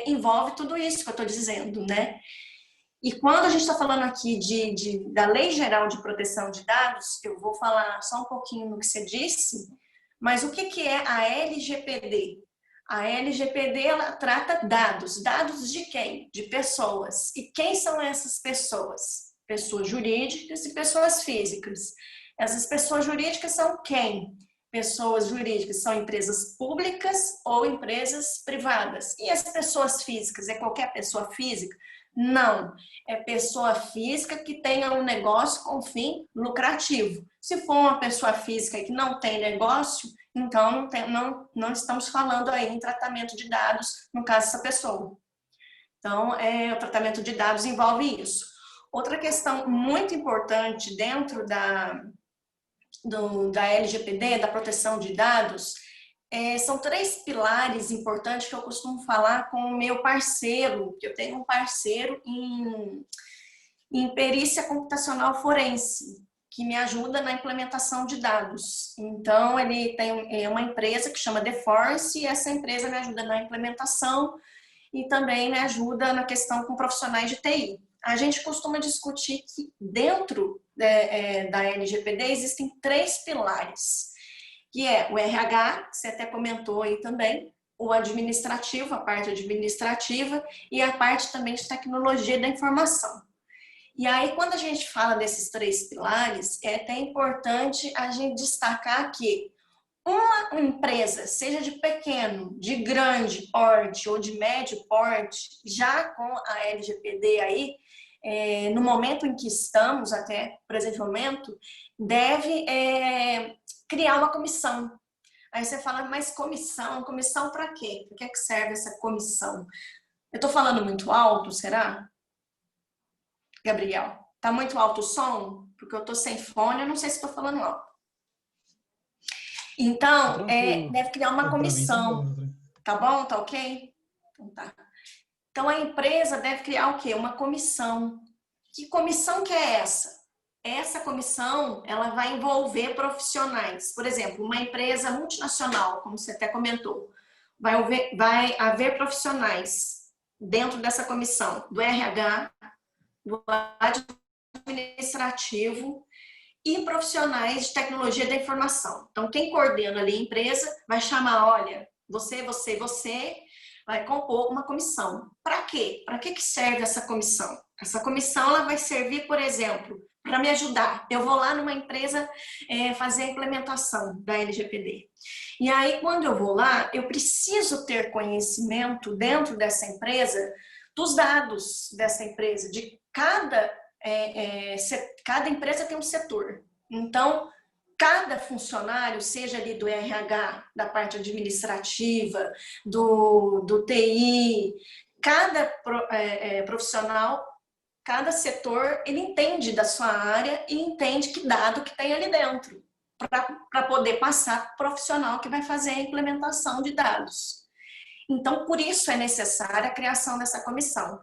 envolve tudo isso que eu estou dizendo, né? E quando a gente está falando aqui da Lei Geral de Proteção de Dados, eu vou falar só um pouquinho no que você disse, mas o que é a LGPD? A LGPD, ela trata dados. Dados de quem? De pessoas. E quem são essas pessoas? Pessoas jurídicas e pessoas físicas. Essas pessoas jurídicas são quem? Pessoas jurídicas são empresas públicas ou empresas privadas. E as pessoas físicas? É qualquer pessoa física? Não. É pessoa física que tenha um negócio com fim lucrativo. Se for uma pessoa física que não tem negócio, então não estamos falando aí em tratamento de dados, no caso dessa pessoa. Então, o tratamento de dados envolve isso. Outra questão muito importante dentro da LGPD, da proteção de dados, são 3 pilares importantes que eu costumo falar com o meu parceiro, que eu tenho um parceiro em perícia computacional forense, que me ajuda na implementação de dados. Então, ele tem uma empresa que chama TheForce, e essa empresa me ajuda na implementação e também me ajuda na questão com profissionais de TI. A gente costuma discutir que dentro da LGPD existem 3 pilares, que é o RH, que você até comentou aí também, o administrativo, a parte administrativa, e a parte também de tecnologia da informação. E aí, quando a gente fala desses 3 pilares, é até importante a gente destacar que uma empresa, seja de pequeno, de grande porte ou de médio porte, já com a LGPD aí, no momento em que estamos, até o presente momento, deve criar uma comissão. Aí você fala, mas comissão para quê? Para que serve essa comissão? Eu estou falando muito alto, será? Gabriel, tá muito alto o som? Porque eu tô sem fone, eu não sei se estou falando alto. Então, deve criar uma comissão. Tá bom? Tá ok? Então tá. Então, a empresa deve criar o quê? Uma comissão. Que comissão que é essa? Essa comissão, ela vai envolver profissionais. Por exemplo, uma empresa multinacional, como você até comentou, vai haver profissionais dentro dessa comissão, do RH, do administrativo e profissionais de tecnologia da informação. Então, quem coordena ali a empresa vai chamar, olha, você vai compor uma comissão. Para quê? Para que serve essa comissão? Essa comissão ela vai servir, por exemplo, para me ajudar. Eu vou lá numa empresa fazer a implementação da LGPD. E aí, quando eu vou lá, eu preciso ter conhecimento dentro dessa empresa dos dados dessa empresa, de cada empresa tem um setor. Então, cada funcionário, seja ali do RH, da parte administrativa, do TI, cada profissional, cada setor, ele entende da sua área e entende que dado que tem ali dentro, para poder passar para o profissional que vai fazer a implementação de dados. Então, por isso é necessária a criação dessa comissão.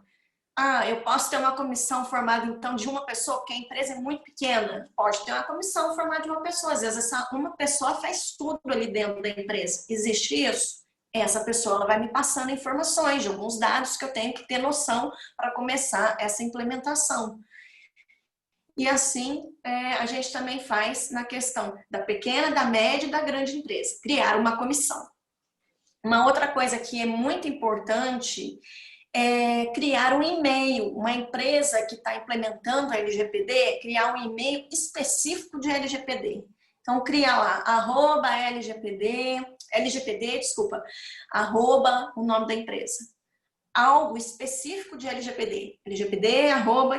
Eu posso ter uma comissão formada, então, de uma pessoa, porque a empresa é muito pequena. Pode ter uma comissão formada de uma pessoa. Às vezes, essa uma pessoa faz tudo ali dentro da empresa. Existe isso? Essa pessoa ela vai me passando informações de alguns dados que eu tenho que ter noção para começar essa implementação. E assim, a gente também faz na questão da pequena, da média e da grande empresa. Criar uma comissão. Uma outra coisa que é muito importante é criar um e-mail. Uma empresa que está implementando a LGPD, criar um e-mail específico de LGPD. Então, cria lá, @LGPD, o nome da empresa. Algo específico de LGPD. LGPD,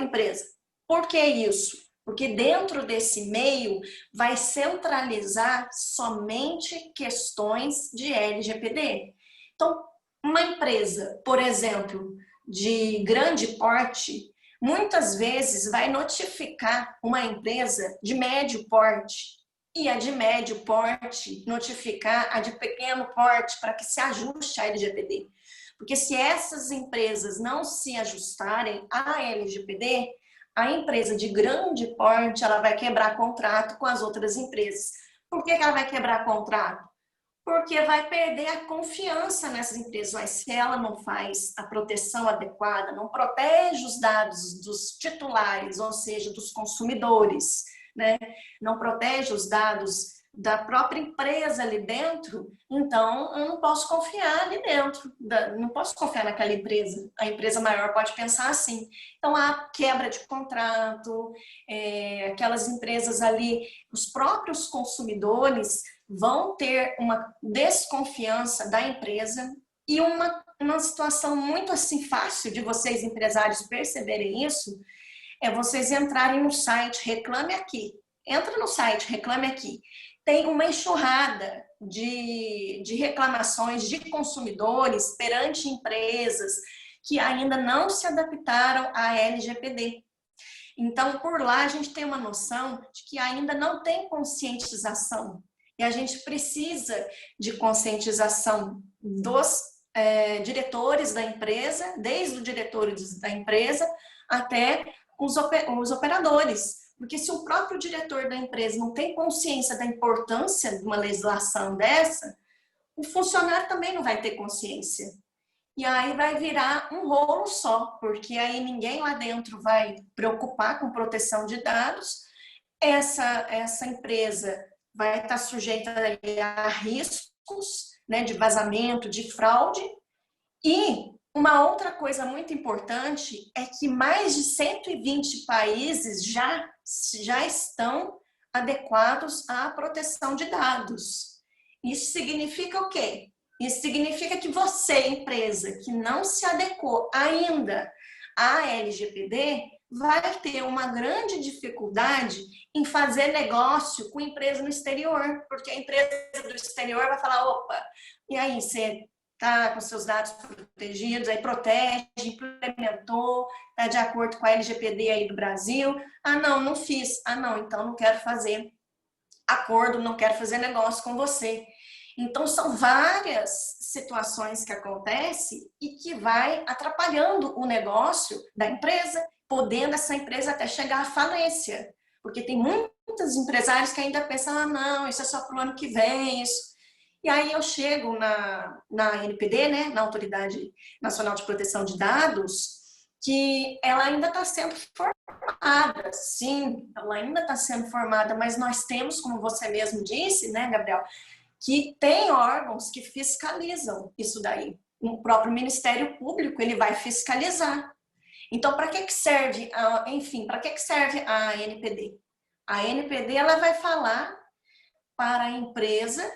@empresa. Por que isso? porque dentro desse meio vai centralizar somente questões de LGPD. Então, uma empresa, por exemplo, de grande porte, muitas vezes vai notificar uma empresa de médio porte e a de médio porte notificar a de pequeno porte para que se ajuste à LGPD. Porque se essas empresas não se ajustarem à LGPD, a empresa de grande porte ela vai quebrar contrato com as outras empresas. Por que ela vai quebrar contrato? Porque vai perder a confiança nessas empresas. Mas se ela não faz a proteção adequada, não protege os dados dos titulares, ou seja, dos consumidores, né? Não protege os dados da própria empresa ali dentro, então eu não posso confiar ali dentro, não posso confiar naquela empresa. A empresa maior pode pensar assim. Então, há quebra de contrato, aquelas empresas ali, os próprios consumidores vão ter uma desconfiança da empresa e uma situação muito assim fácil de vocês empresários perceberem isso, é vocês entrarem no site Reclame Aqui. Entra no site Reclame Aqui. Tem uma enxurrada de reclamações de consumidores perante empresas que ainda não se adaptaram à LGPD. Então, por lá, a gente tem uma noção de que ainda não tem conscientização. E a gente precisa de conscientização dos diretores da empresa, desde o diretor da empresa até os operadores. Porque se o próprio diretor da empresa não tem consciência da importância de uma legislação dessa, o funcionário também não vai ter consciência. E aí vai virar um rolo só, porque aí ninguém lá dentro vai preocupar com proteção de dados, essa empresa vai estar sujeita a riscos, né, de vazamento, de fraude. E uma outra coisa muito importante é que mais de 120 países já estão adequados à proteção de dados. Isso significa o quê? Isso significa que você, empresa, que não se adequou ainda à LGPD, vai ter uma grande dificuldade em fazer negócio com empresa no exterior, porque a empresa do exterior vai falar, opa, e aí, você está com seus dados protegidos, aí protege, implementou, está de acordo com a LGPD aí do Brasil. Ah, não fiz. Ah, não, então não quero fazer acordo, não quero fazer negócio com você. Então, são várias situações que acontecem e que vai atrapalhando o negócio da empresa, podendo essa empresa até chegar à falência. Porque tem muitos empresários que ainda pensam, ah, não, isso é só para o ano que vem, isso. E aí eu chego na ANPD, né, na Autoridade Nacional de Proteção de Dados, que ela ainda está sendo formada, sim, ela ainda está sendo formada, mas nós temos, como você mesmo disse, né, Gabriel, que tem órgãos que fiscalizam isso daí. O próprio Ministério Público, ele vai fiscalizar. Então, para que serve, enfim, para que serve a ANPD? A ANPD, ela vai falar para a empresa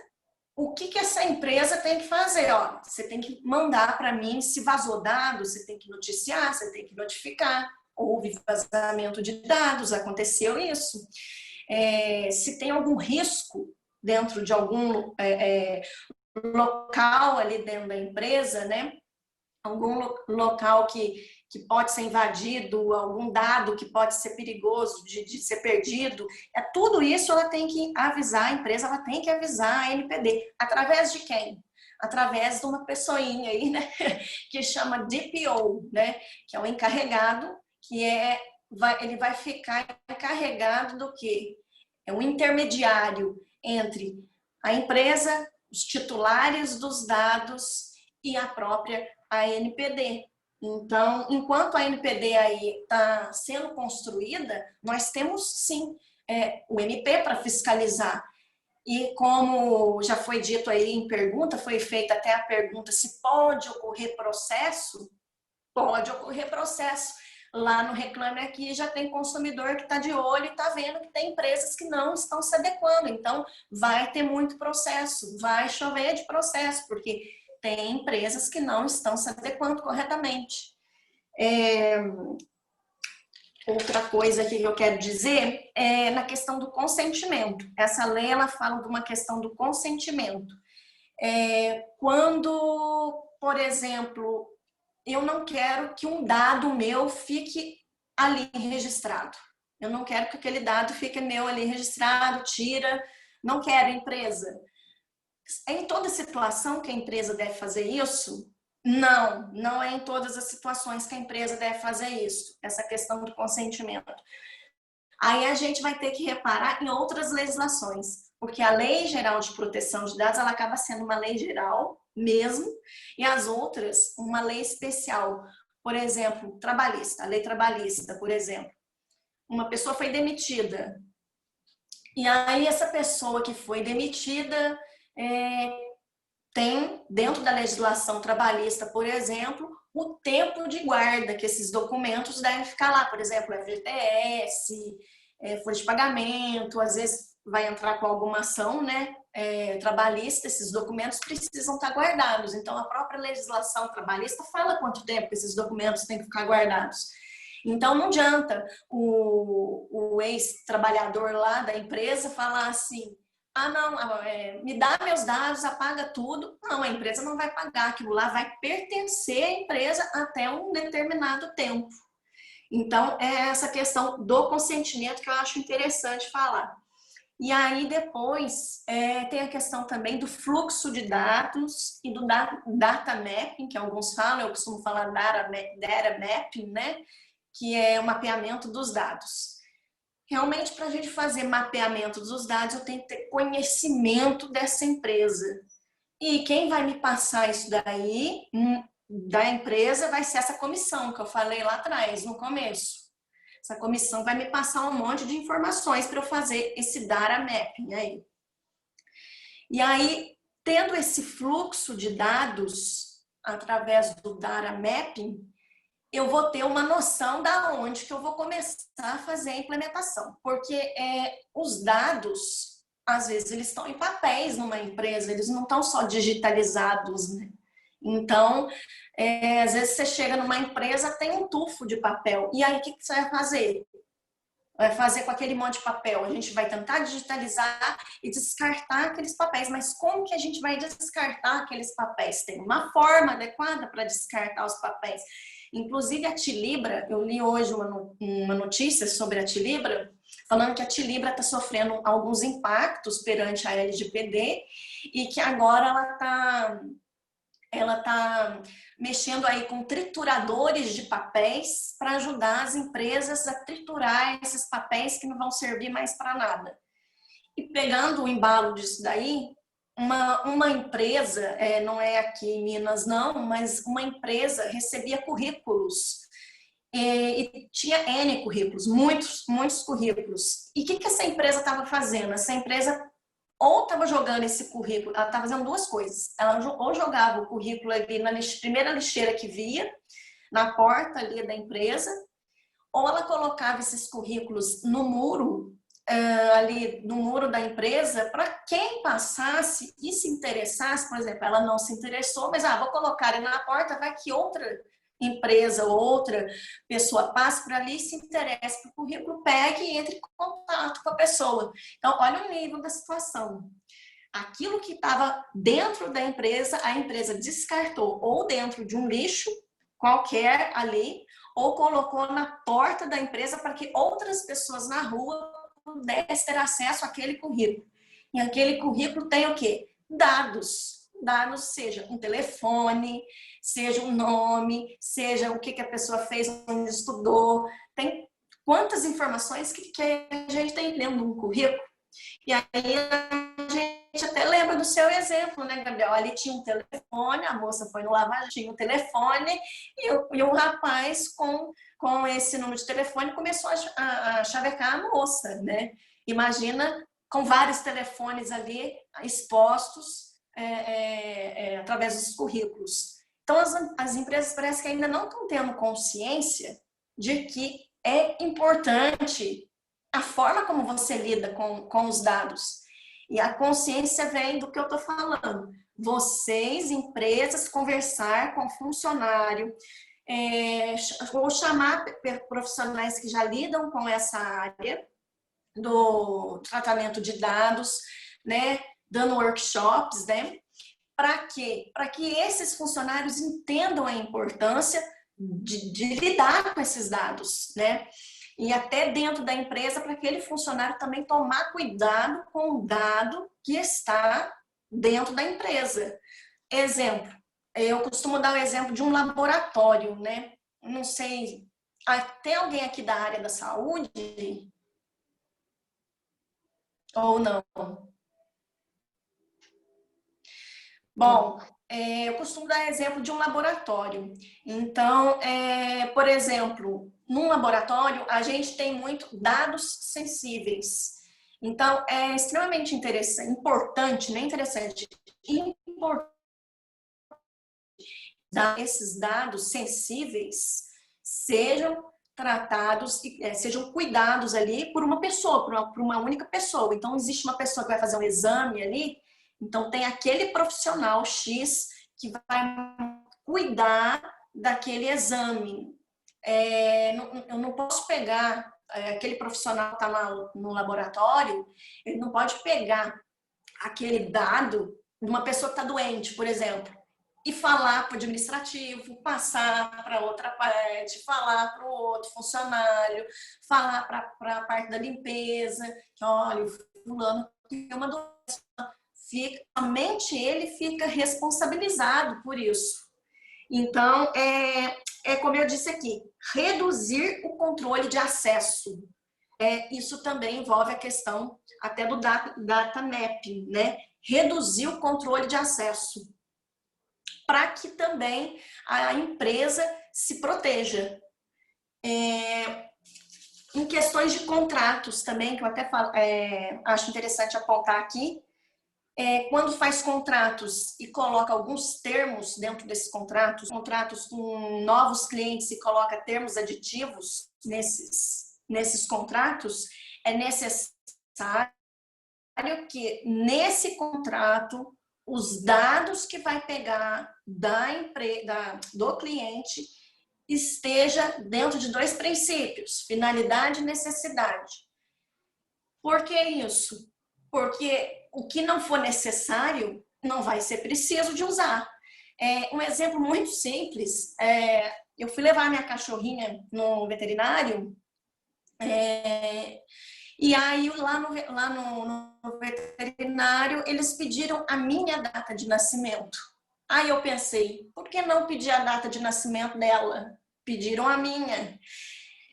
o que essa empresa tem que fazer. Ó, você tem que mandar para mim se vazou dados, você tem que noticiar, você tem que notificar. Houve vazamento de dados, aconteceu isso. Se tem algum risco dentro de algum local ali dentro da empresa, né? Algum local que pode ser invadido, algum dado que pode ser perigoso de ser perdido, tudo isso ela tem que avisar, a empresa ela tem que avisar a ANPD. Através de quem? Através de uma pessoinha aí, né? Que chama DPO, né? Que é o encarregado, que ele vai ficar encarregado do quê? É um intermediário entre a empresa, os titulares dos dados e a própria ANPD. Então, enquanto a ANPD aí está sendo construída, nós temos sim o MP para fiscalizar. E como já foi dito aí em pergunta, foi feita até a pergunta se pode ocorrer processo. Pode ocorrer processo. Lá no Reclame Aqui já tem consumidor que está de olho e está vendo que tem empresas que não estão se adequando. Então, vai ter muito processo, vai chover de processo, porque tem empresas que não estão se adequando corretamente. outra coisa que eu quero dizer é na questão do consentimento. Essa lei, ela fala de uma questão do consentimento. Quando, por exemplo, eu não quero que um dado meu fique ali registrado. Eu não quero que aquele dado fique meu ali registrado, tira, não quero empresa. É em toda situação que a empresa deve fazer isso? Não, não é em todas as situações que a empresa deve fazer isso, essa questão do consentimento. Aí a gente vai ter que reparar em outras legislações, porque a Lei Geral de Proteção de Dados, ela acaba sendo uma lei geral mesmo, e as outras, uma lei especial. Por exemplo, trabalhista, a lei trabalhista, por exemplo. Uma pessoa foi demitida, e aí essa pessoa que foi demitida tem, dentro da legislação trabalhista, por exemplo, o tempo de guarda que esses documentos devem ficar lá. Por exemplo, FGTS, folha de pagamento, às vezes vai entrar com alguma ação, né, trabalhista, esses documentos precisam estar guardados. Então, a própria legislação trabalhista fala quanto tempo esses documentos têm que ficar guardados. Então, não adianta o ex-trabalhador lá da empresa falar assim: ah, não, me dá meus dados, apaga tudo. Não, a empresa não vai pagar, aquilo lá vai pertencer à empresa até um determinado tempo. Então, é essa questão do consentimento que eu acho interessante falar. E aí, depois, tem a questão também do fluxo de dados e do data mapping, que alguns falam, eu costumo falar data mapping, né? Que é o mapeamento dos dados. Realmente, para a gente fazer mapeamento dos dados, eu tenho que ter conhecimento dessa empresa. E quem vai me passar isso daí, da empresa, vai ser essa comissão que eu falei lá atrás, no começo. Essa comissão vai me passar um monte de informações para eu fazer esse data mapping aí. E aí, tendo esse fluxo de dados através do data mapping, eu vou ter uma noção da onde que eu vou começar a fazer a implementação. Porque os dados, às vezes, eles estão em papéis numa empresa, eles não estão só digitalizados, né? Então, às vezes você chega numa empresa, tem um tufo de papel. E aí, o que você vai fazer? Vai fazer com aquele monte de papel? A gente vai tentar digitalizar e descartar aqueles papéis. Mas como que a gente vai descartar aqueles papéis? Tem uma forma adequada para descartar os papéis. Inclusive a Tilibra, eu li hoje uma notícia sobre a Tilibra, falando que a Tilibra está sofrendo alguns impactos perante a LGPD e que agora ela tá mexendo aí com trituradores de papéis para ajudar as empresas a triturar esses papéis que não vão servir mais para nada. E pegando o embalo disso daí, uma empresa, não é aqui em Minas não, mas uma empresa recebia currículos e tinha N currículos, muitos currículos. E o que essa empresa estava fazendo? Essa empresa ou estava jogando esse currículo, ela estava fazendo duas coisas. Ela ou jogava o currículo ali na primeira lixeira que via, na porta ali da empresa, ou ela colocava esses currículos no muro, ali no muro da empresa, para quem passasse e se interessasse, por exemplo, ela não se interessou, mas vou colocar ali na porta, vai que outra empresa ou outra pessoa passe por ali, se interesse pelo currículo, pegue e entre em contato com a pessoa. Então, olha o nível da situação. Aquilo que estava dentro da empresa, a empresa descartou ou dentro de um lixo qualquer ali, ou colocou na porta da empresa para que outras pessoas na rua pudessem ter acesso àquele currículo. E aquele currículo tem o quê? Dados. Dados, seja um telefone, seja um nome, seja o que a pessoa fez, onde estudou. Tem quantas informações que a gente tem dentro de um currículo. E aí a gente até lembra do seu exemplo, né, Gabriel? Ali tinha um telefone, a moça foi no lavagem, tinha um telefone, e o rapaz com esse número de telefone começou a chavecar a moça, né? Imagina com vários telefones ali expostos através dos currículos. Então, as empresas parece que ainda não estão tendo consciência de que é importante a forma como você lida com os dados. E a consciência vem do que eu estou falando. Vocês, empresas, conversar com o funcionário, Vou chamar profissionais que já lidam com essa área do tratamento de dados, né, dando workshops, né, para quê? Para que esses funcionários entendam a importância de lidar com esses dados, né, e até dentro da empresa, para aquele funcionário também tomar cuidado com o dado que está dentro da empresa. Exemplo, eu costumo dar o exemplo de um laboratório, né? Não sei, tem alguém aqui da área da saúde? Ou não? Bom, eu costumo dar exemplo de um laboratório. Então, por exemplo, num laboratório, a gente tem muito dados sensíveis. Então, é extremamente interessante, importante, nem interessante, importante esses dados sensíveis sejam tratados, sejam cuidados ali por uma pessoa, por uma única pessoa. Então, existe uma pessoa que vai fazer um exame ali, então tem aquele profissional X que vai cuidar daquele exame. Eu não posso pegar aquele profissional que está no laboratório, ele não pode pegar aquele dado de uma pessoa que está doente, por exemplo, e falar para o administrativo, passar para outra parte, falar para o outro funcionário, falar para a parte da limpeza, que olha, o fulano tem uma doença, somente ele fica responsabilizado por isso. Então, como eu disse aqui, reduzir o controle de acesso. Isso também envolve a questão até do data mapping, né? Reduzir o controle de acesso, para que também a empresa se proteja. Em questões de contratos também, que eu até acho interessante apontar aqui, quando faz contratos e coloca alguns termos dentro desses contratos com novos clientes e coloca termos aditivos nesses contratos, é necessário que nesse contrato os dados que vai pegar do cliente esteja dentro de 2 princípios, finalidade e necessidade. Por que isso? Porque o que não for necessário não vai ser preciso de usar. Um exemplo muito simples, eu fui levar minha cachorrinha no veterinário, e aí lá no veterinário eles pediram a minha data de nascimento. Aí eu pensei, por que não pedir a data de nascimento dela? Pediram a minha.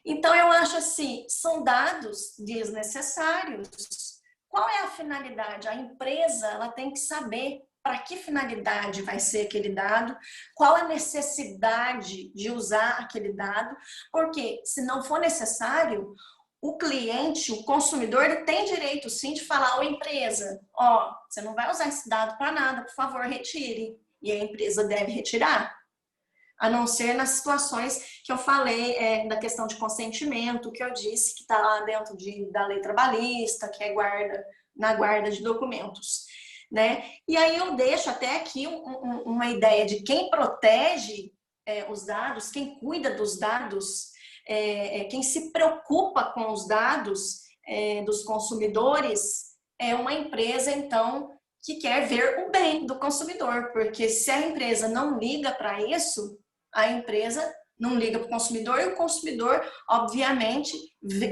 Então eu acho assim, são dados desnecessários. Qual é a finalidade? A empresa ela tem que saber para que finalidade vai ser aquele dado, qual a necessidade de usar aquele dado, porque se não for necessário, o cliente, o consumidor, ele tem direito sim de falar à empresa, você não vai usar esse dado para nada, por favor, retire. E a empresa deve retirar. A não ser nas situações que eu falei, da questão de consentimento, que eu disse que está lá dentro da lei trabalhista, que é na guarda de documentos, né? E aí eu deixo até aqui uma ideia de quem protege os dados, quem cuida dos dados, quem se preocupa com os dados dos consumidores, é uma empresa, então, que quer ver o bem do consumidor, porque se a empresa não liga para isso, a empresa não liga para o consumidor e o consumidor, obviamente,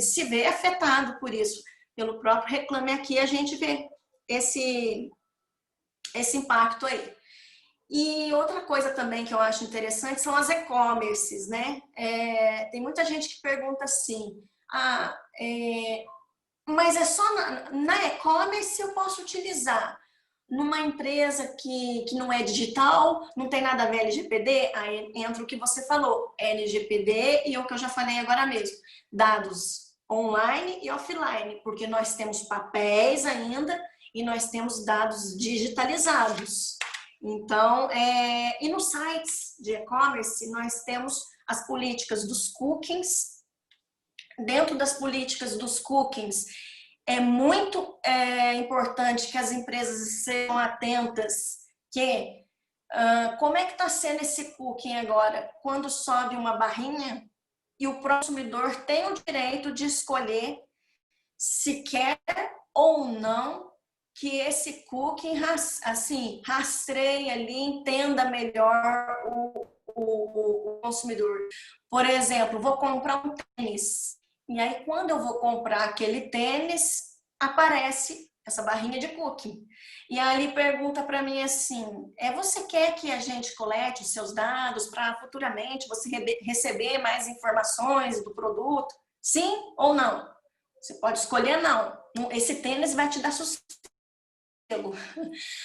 se vê afetado por isso. Pelo próprio Reclame Aqui, a gente vê esse impacto aí. E outra coisa também que eu acho interessante são as e-commerces, né? Tem muita gente que pergunta assim, mas é só na e-commerce eu posso utilizar? Numa empresa que não é digital, não tem nada a ver LGPD, aí entra o que você falou, LGPD e o que eu já falei agora mesmo, dados online e offline, porque nós temos papéis ainda e nós temos dados digitalizados. Então, e nos sites de e-commerce, nós temos as políticas dos cookies. Dentro das políticas dos cookies, é muito importante que as empresas sejam atentas que Como é que está sendo esse cooking agora? Quando sobe uma barrinha e o consumidor tem o direito de escolher se quer ou não que esse cooking assim, rastreie ali, entenda melhor o consumidor. Por exemplo, vou comprar um tênis. E aí, quando eu vou comprar aquele tênis, aparece essa barrinha de cookie. E aí ele pergunta para mim assim, você quer que a gente colete os seus dados para futuramente você receber mais informações do produto? Sim ou não? Você pode escolher não. Esse tênis vai te dar sossego.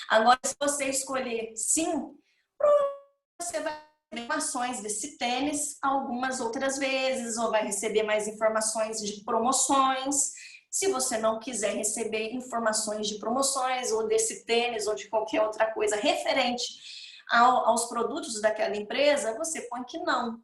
Agora, se você escolher sim, você vai receber informações desse tênis algumas outras vezes, ou vai receber mais informações de promoções. Se você não quiser receber informações de promoções, ou desse tênis, ou de qualquer outra coisa referente aos produtos daquela empresa, você põe que não.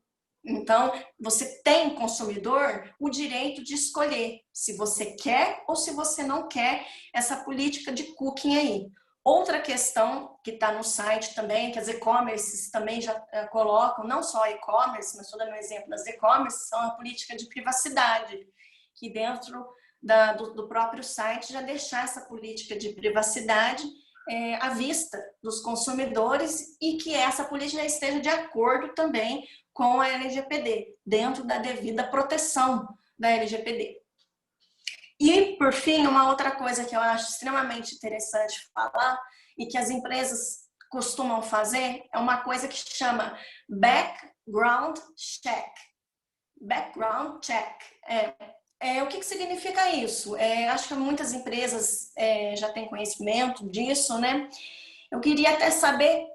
Então, você tem, consumidor, o direito de escolher se você quer ou se você não quer essa política de cooking aí. Outra questão que está no site também, que as e-commerces também já colocam, não só e-commerce, mas estou dando um exemplo das e-commerce, são a política de privacidade, que dentro do próprio site já deixar essa política de privacidade à vista dos consumidores e que essa política esteja de acordo também com a LGPD, dentro da devida proteção da LGPD. E, por fim, uma outra coisa que eu acho extremamente interessante falar e que as empresas costumam fazer é uma coisa que se chama background check. Background check. O que significa isso? Acho que muitas empresas já têm conhecimento disso, né? Eu queria até saber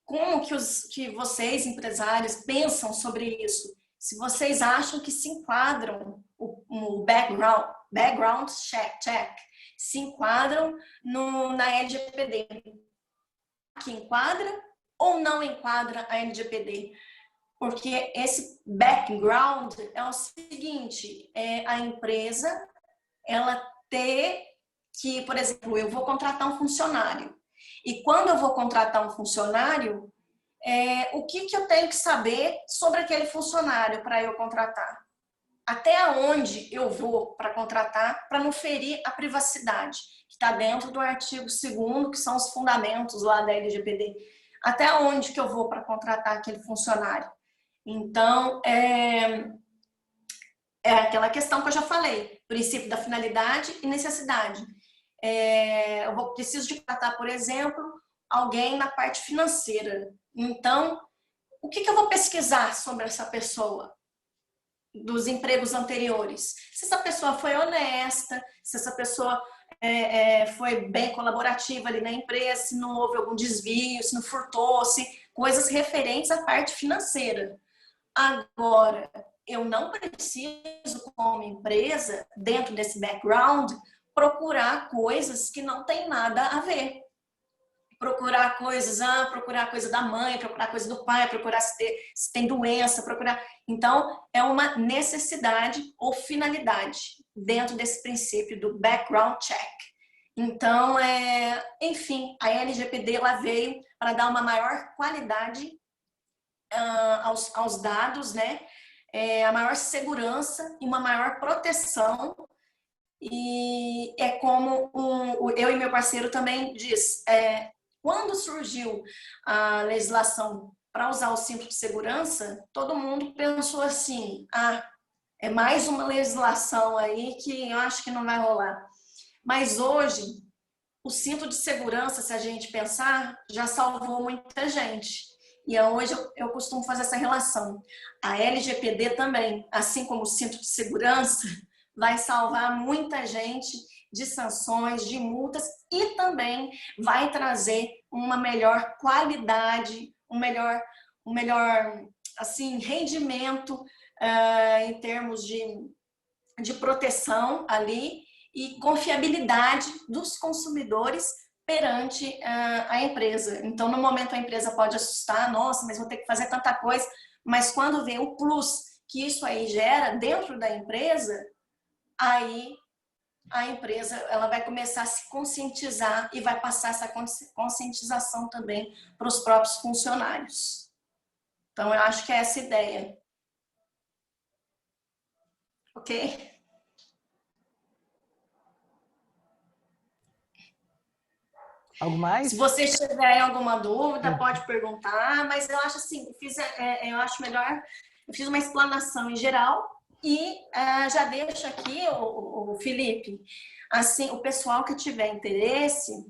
como que vocês, empresários, pensam sobre isso. Se vocês acham que se enquadram o background check, se enquadram na LGPD. Que enquadra ou não enquadra a LGPD? Porque esse background é o seguinte, a empresa, ela ter que, por exemplo, eu vou contratar um funcionário. E quando eu vou contratar um funcionário, o que eu tenho que saber sobre aquele funcionário para eu contratar? Até onde eu vou para contratar para não ferir a privacidade, que está dentro do artigo 2º, que são os fundamentos lá da LGPD. Até onde que eu vou para contratar aquele funcionário? Então, é aquela questão que eu já falei, princípio da finalidade e necessidade. Eu preciso de contratar, por exemplo, alguém na parte financeira. Então, o que eu vou pesquisar sobre essa pessoa dos empregos anteriores? Se essa pessoa foi honesta, se essa pessoa foi bem colaborativa ali na empresa, se não houve algum desvio, se não furtou, se coisas referentes à parte financeira. Agora, eu não preciso, como empresa, dentro desse background, procurar coisas que não tem nada a ver. Procurar coisa da mãe, procurar coisa do pai, procurar se tem doença, procurar... Então, é uma necessidade ou finalidade dentro desse princípio do background check. Então, enfim, a LGPD ela veio para dar uma maior qualidade aos dados, né? A maior segurança e uma maior proteção. E é como eu e meu parceiro também diz, quando surgiu a legislação para usar o cinto de segurança, todo mundo pensou assim, é mais uma legislação aí que eu acho que não vai rolar. Mas hoje, o cinto de segurança, se a gente pensar, já salvou muita gente. E hoje eu costumo fazer essa relação. A LGPD também, assim como o cinto de segurança, vai salvar muita gente de sanções, de multas e também vai trazer uma melhor qualidade, um melhor assim, rendimento em termos de proteção ali e confiabilidade dos consumidores perante a empresa. Então, no momento a empresa pode assustar, nossa, mas vou ter que fazer tanta coisa, mas quando vê o plus que isso aí gera dentro da empresa, aí a empresa ela vai começar a se conscientizar e vai passar essa conscientização também para os próprios funcionários. Então, eu acho que é essa a ideia. Ok? Algo mais? Se você tiver alguma dúvida, pode perguntar, mas eu acho assim, eu acho melhor, eu fiz uma explanação em geral e já deixo aqui, o Felipe, assim, o pessoal que tiver interesse,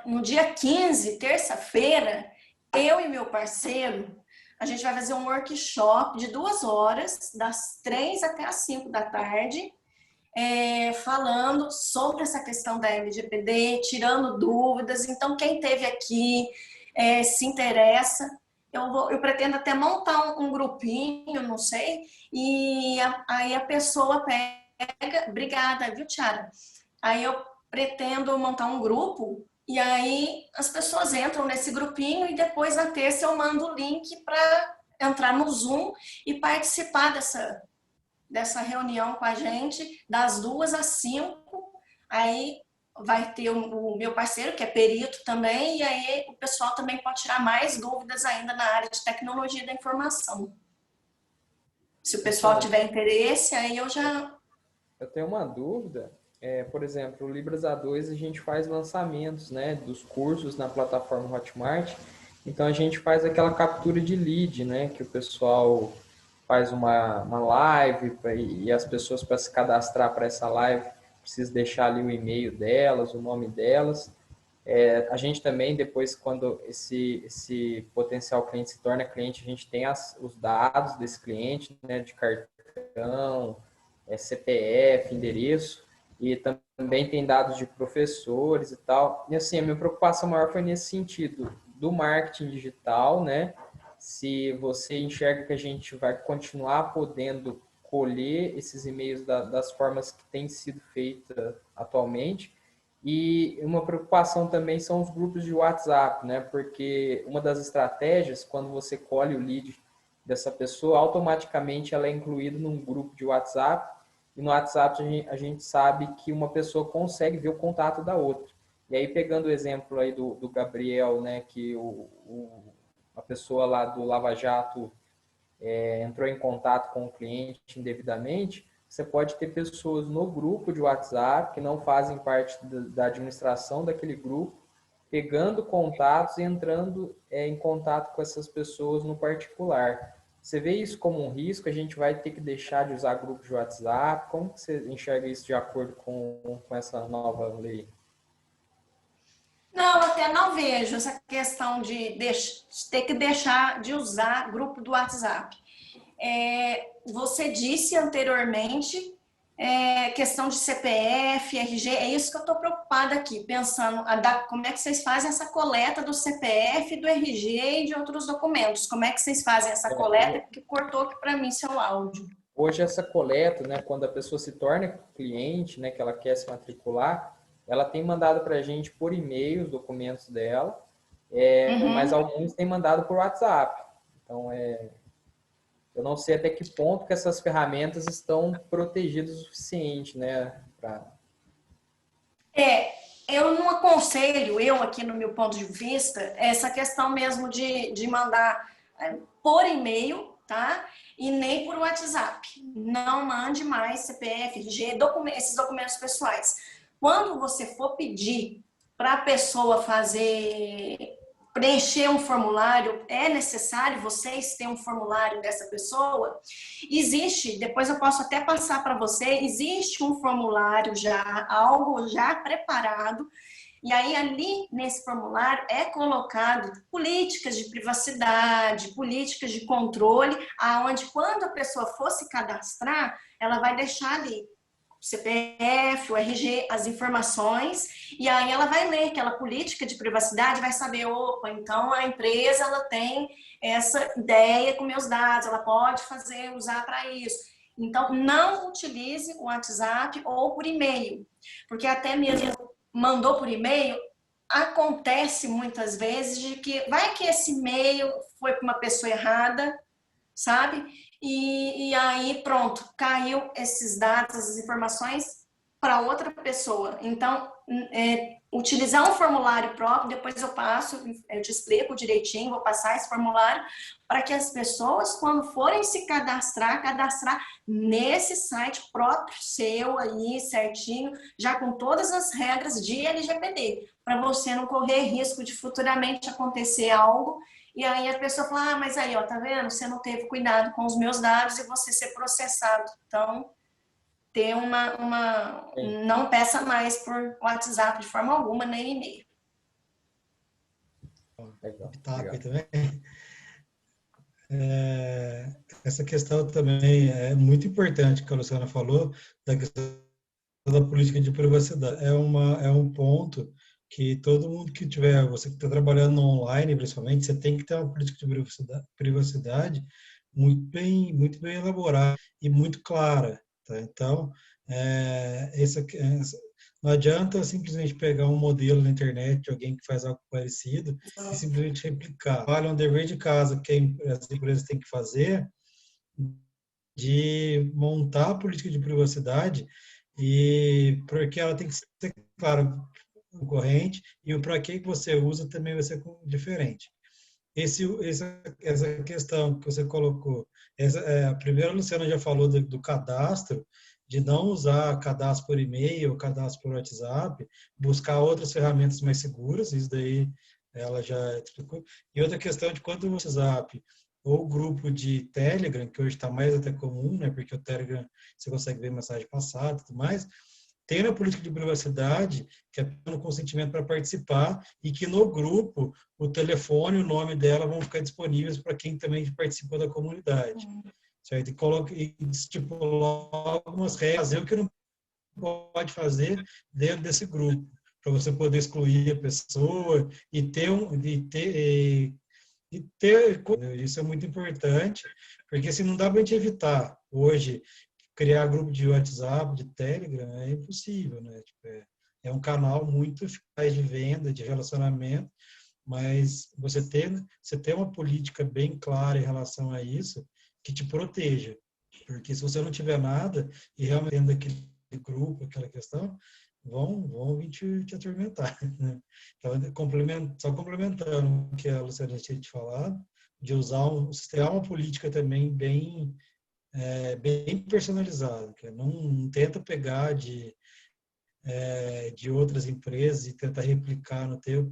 no dia 15, terça-feira, eu e meu parceiro, a gente vai fazer um workshop de 2 horas, das 3 até as 5 da tarde, falando sobre essa questão da LGPD, tirando dúvidas. Então, quem esteve aqui, se interessa, eu pretendo até montar um grupinho, não sei, e aí a pessoa pega... Obrigada, viu, Tiara? Aí eu pretendo montar um grupo, e aí as pessoas entram nesse grupinho, e depois na terça eu mando o link para entrar no Zoom e participar dessa reunião com a gente, das 2 às 5, aí vai ter o meu parceiro, que é perito também, e aí o pessoal também pode tirar mais dúvidas ainda na área de tecnologia da informação. Se o pessoal tiver interesse, aí eu tenho uma dúvida, por exemplo, o Libras A2 a gente faz lançamentos, né, dos cursos na plataforma Hotmart, então a gente faz aquela captura de lead, né, que o pessoal faz uma live e as pessoas, para se cadastrar para essa live, precisam deixar ali o e-mail delas, o nome delas. A gente também, depois, quando esse potencial cliente se torna cliente, a gente tem os dados desse cliente, né, de cartão, CPF, endereço, e também tem dados de professores e tal. E assim, a minha preocupação maior foi nesse sentido, do marketing digital, né? Se você enxerga que a gente vai continuar podendo colher esses e-mails das formas que têm sido feitas atualmente. E uma preocupação também são os grupos de WhatsApp, né? Porque uma das estratégias, quando você colhe o lead dessa pessoa, automaticamente ela é incluída num grupo de WhatsApp, e no WhatsApp a gente sabe que uma pessoa consegue ver o contato da outra. E aí, pegando o exemplo aí do Gabriel, né, que a pessoa lá do Lava Jato entrou em contato com o cliente indevidamente, você pode ter pessoas no grupo de WhatsApp que não fazem parte da administração daquele grupo, pegando contatos e entrando em contato com essas pessoas no particular. Você vê isso como um risco? A gente vai ter que deixar de usar grupos de WhatsApp? Como que você enxerga isso de acordo com essa nova lei? Não, até não vejo essa questão de ter que deixar de usar grupo do WhatsApp. Você disse anteriormente, questão de CPF, RG, é isso que eu estou preocupada aqui, pensando como é que vocês fazem essa coleta do CPF, do RG e de outros documentos. Como é que vocês fazem essa coleta? Porque cortou aqui para mim seu áudio. Hoje essa coleta, né, quando a pessoa se torna cliente, né, que ela quer se matricular, ela tem mandado para a gente por e-mail os documentos dela, mas alguns têm mandado por WhatsApp. Então, eu não sei até que ponto que essas ferramentas estão protegidas o suficiente, né? Eu não aconselho, aqui no meu ponto de vista, essa questão mesmo de mandar por e-mail, tá? E nem por WhatsApp. Não mande mais CPF, RG, esses documentos pessoais. Quando você for pedir para a pessoa preencher um formulário, é necessário vocês terem um formulário dessa pessoa. Existe, depois eu posso até passar para você, existe um formulário já, algo já preparado, e aí ali nesse formulário é colocado políticas de privacidade, políticas de controle, aonde quando a pessoa for se cadastrar, ela vai deixar ali o CPF, o RG, as informações, e aí ela vai ler aquela política de privacidade, vai saber, opa, então a empresa ela tem essa ideia com meus dados, ela pode usar para isso. Então, não utilize o WhatsApp ou por e-mail, porque até mesmo mandou por e-mail, acontece muitas vezes de que vai que esse e-mail foi para uma pessoa errada, sabe? E aí, pronto, caiu esses dados, essas informações para outra pessoa. Então, utilizar um formulário próprio, depois eu te explico direitinho, vou passar esse formulário para que as pessoas, quando forem se cadastrar nesse site próprio seu aí, certinho, já com todas as regras de LGPD, para você não correr risco de futuramente acontecer algo e aí a pessoa fala, mas aí, ó, tá vendo? Você não teve cuidado com os meus dados e você ser processado. Então, ter não peça mais por WhatsApp de forma alguma, nem e-mail. Legal. Também. Essa questão também é muito importante que a Luciana falou, da questão da política de privacidade. É um ponto que todo mundo que tiver, você que está trabalhando no online, principalmente, você tem que ter uma política de privacidade muito bem elaborada e muito clara. Tá? Então, não adianta simplesmente pegar um modelo na internet de alguém que faz algo parecido e simplesmente replicar. Olha, um dever de casa que as empresas têm que fazer de montar a política de privacidade e porque ela tem que ser, claro, concorrente e o para que você usa também vai ser diferente. Essa questão que você colocou, a primeira Luciana já falou do cadastro, de não usar cadastro por e-mail ou cadastro por WhatsApp, buscar outras ferramentas mais seguras, isso daí ela já explicou. E outra questão de quando o WhatsApp ou o grupo de Telegram, que hoje está mais até comum, né, porque o Telegram você consegue ver mensagem passada e tudo mais, tem a política de privacidade, que é no consentimento para participar, e que no grupo o telefone e o nome dela vão ficar disponíveis para quem também participou da comunidade. Certo? E estipulou algumas regras, fazer o que não pode fazer dentro desse grupo, para você poder excluir a pessoa e ter isso é muito importante, porque se não dá para a gente evitar hoje criar grupo de WhatsApp, de Telegram, é impossível, né? Tipo, é um canal muito eficaz de venda, de relacionamento, mas você ter uma política bem clara em relação a isso, que te proteja. Porque se você não tiver nada, e realmente dentro daquele grupo, aquela questão, vão vir te atormentar. Né? Então, só complementando o que a Luciana tinha te falado, de usar uma política também bem personalizada, que não tenta pegar de outras empresas e tentar replicar no teu,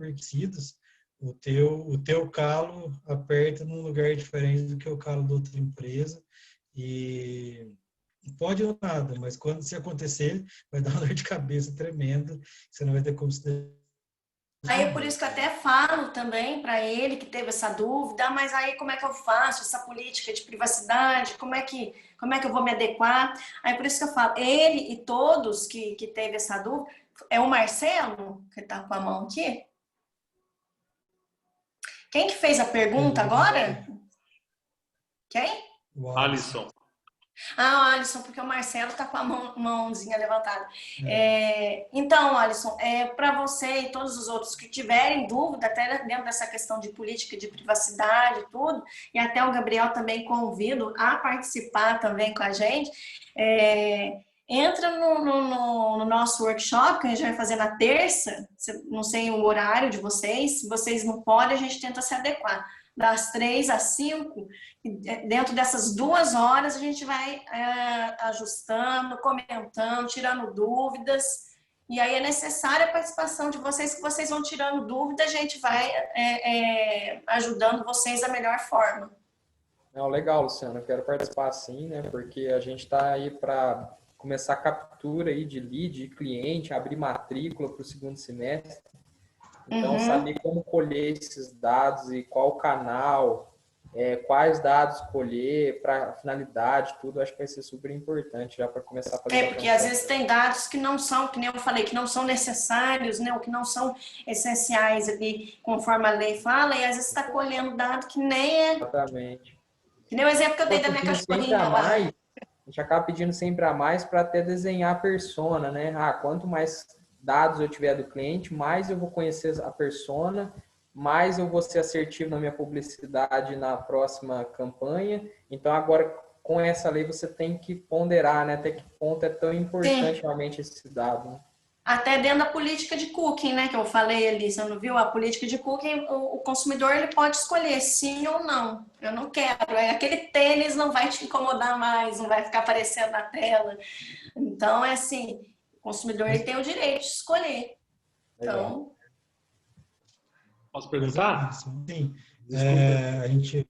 porque o teu calo aperta num lugar diferente do que o calo da outra empresa e pode ou nada, mas quando se acontecer, vai dar uma dor de cabeça tremenda, você não vai ter como se... Aí é por isso que eu até falo também para ele que teve essa dúvida, mas aí como é que eu faço essa política de privacidade, como é que eu vou me adequar? Aí por isso que eu falo, ele e todos que teve essa dúvida, é o Marcelo, que está com a mão aqui? Quem que fez a pergunta agora? Quem? O Alisson. Ah, o Alisson, porque o Marcelo está com a mãozinha levantada. Então, Alisson, para você e todos os outros que tiverem dúvida, até dentro dessa questão de política de privacidade e tudo, e até o Gabriel também convido a participar também com a gente, entra no nosso workshop, que a gente vai fazer na terça, não sei o horário de vocês, se vocês não podem, a gente tenta se adequar. Das 3 às 5, dentro dessas 2 horas a gente vai ajustando, comentando, tirando dúvidas, e aí é necessária a participação de vocês, que vocês vão tirando dúvida, a gente vai ajudando vocês da melhor forma. Não, legal, Luciana, eu quero participar sim, né, porque a gente está aí para começar a captura aí de lead, de cliente, abrir matrícula para o segundo semestre. Então, saber como colher esses dados e qual canal, quais dados colher, para finalidade, tudo, acho que vai ser super importante já para começar a fazer. Porque às vezes tem dados que não são, que nem eu falei, que não são necessários, né, ou que não são essenciais ali, conforme a lei fala, e às vezes está colhendo dado que nem é. Exatamente. Que nem o exemplo que eu dei da minha cachorrinha lá. A gente acaba pedindo sempre a mais para até desenhar a persona, né? Quanto mais dados eu tiver do cliente, mais eu vou conhecer a persona, mais eu vou ser assertivo na minha publicidade na próxima campanha. Então, agora, com essa lei você tem que ponderar, né? Até que ponto é tão importante Sim. realmente esse dado, né? Até dentro da política de cooking, né, que eu falei ali, você não viu? A política de cooking, o consumidor ele pode escolher sim ou não. Eu não quero. Aquele tênis não vai te incomodar mais, não vai ficar aparecendo na tela. Então, é assim, o consumidor ele tem o direito de escolher. Legal. Então, Posso perguntar? Sim. Desculpa, A gente...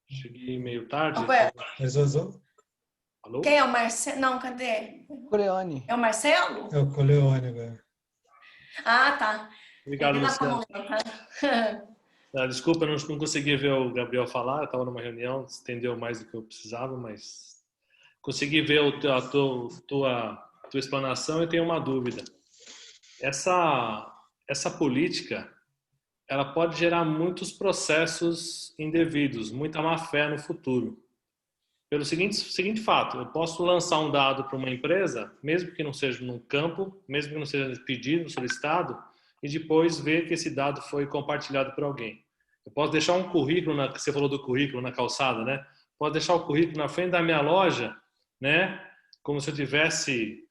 cheguei meio tarde. Alô? quem é o Marcelo? Não, cadê? Coreone. É o Marcelo? É o Coleone agora. Ah, tá. Obrigado, Ele tá com a Luciano. mão levantada. Desculpa, eu não consegui ver o Gabriel falar, eu estava numa reunião, estendeu mais do que eu precisava, mas consegui ver a tua explanação e tenho uma dúvida. Essa política, ela pode gerar muitos processos indevidos, muita má-fé no futuro. Pelo seguinte fato, eu posso lançar um dado para uma empresa, mesmo que não seja num campo, mesmo que não seja pedido, solicitado, e depois ver que esse dado foi compartilhado por alguém. Eu posso deixar um currículo, você falou do currículo na calçada, né? Posso deixar o currículo na frente da minha loja, né? Como se eu tivesse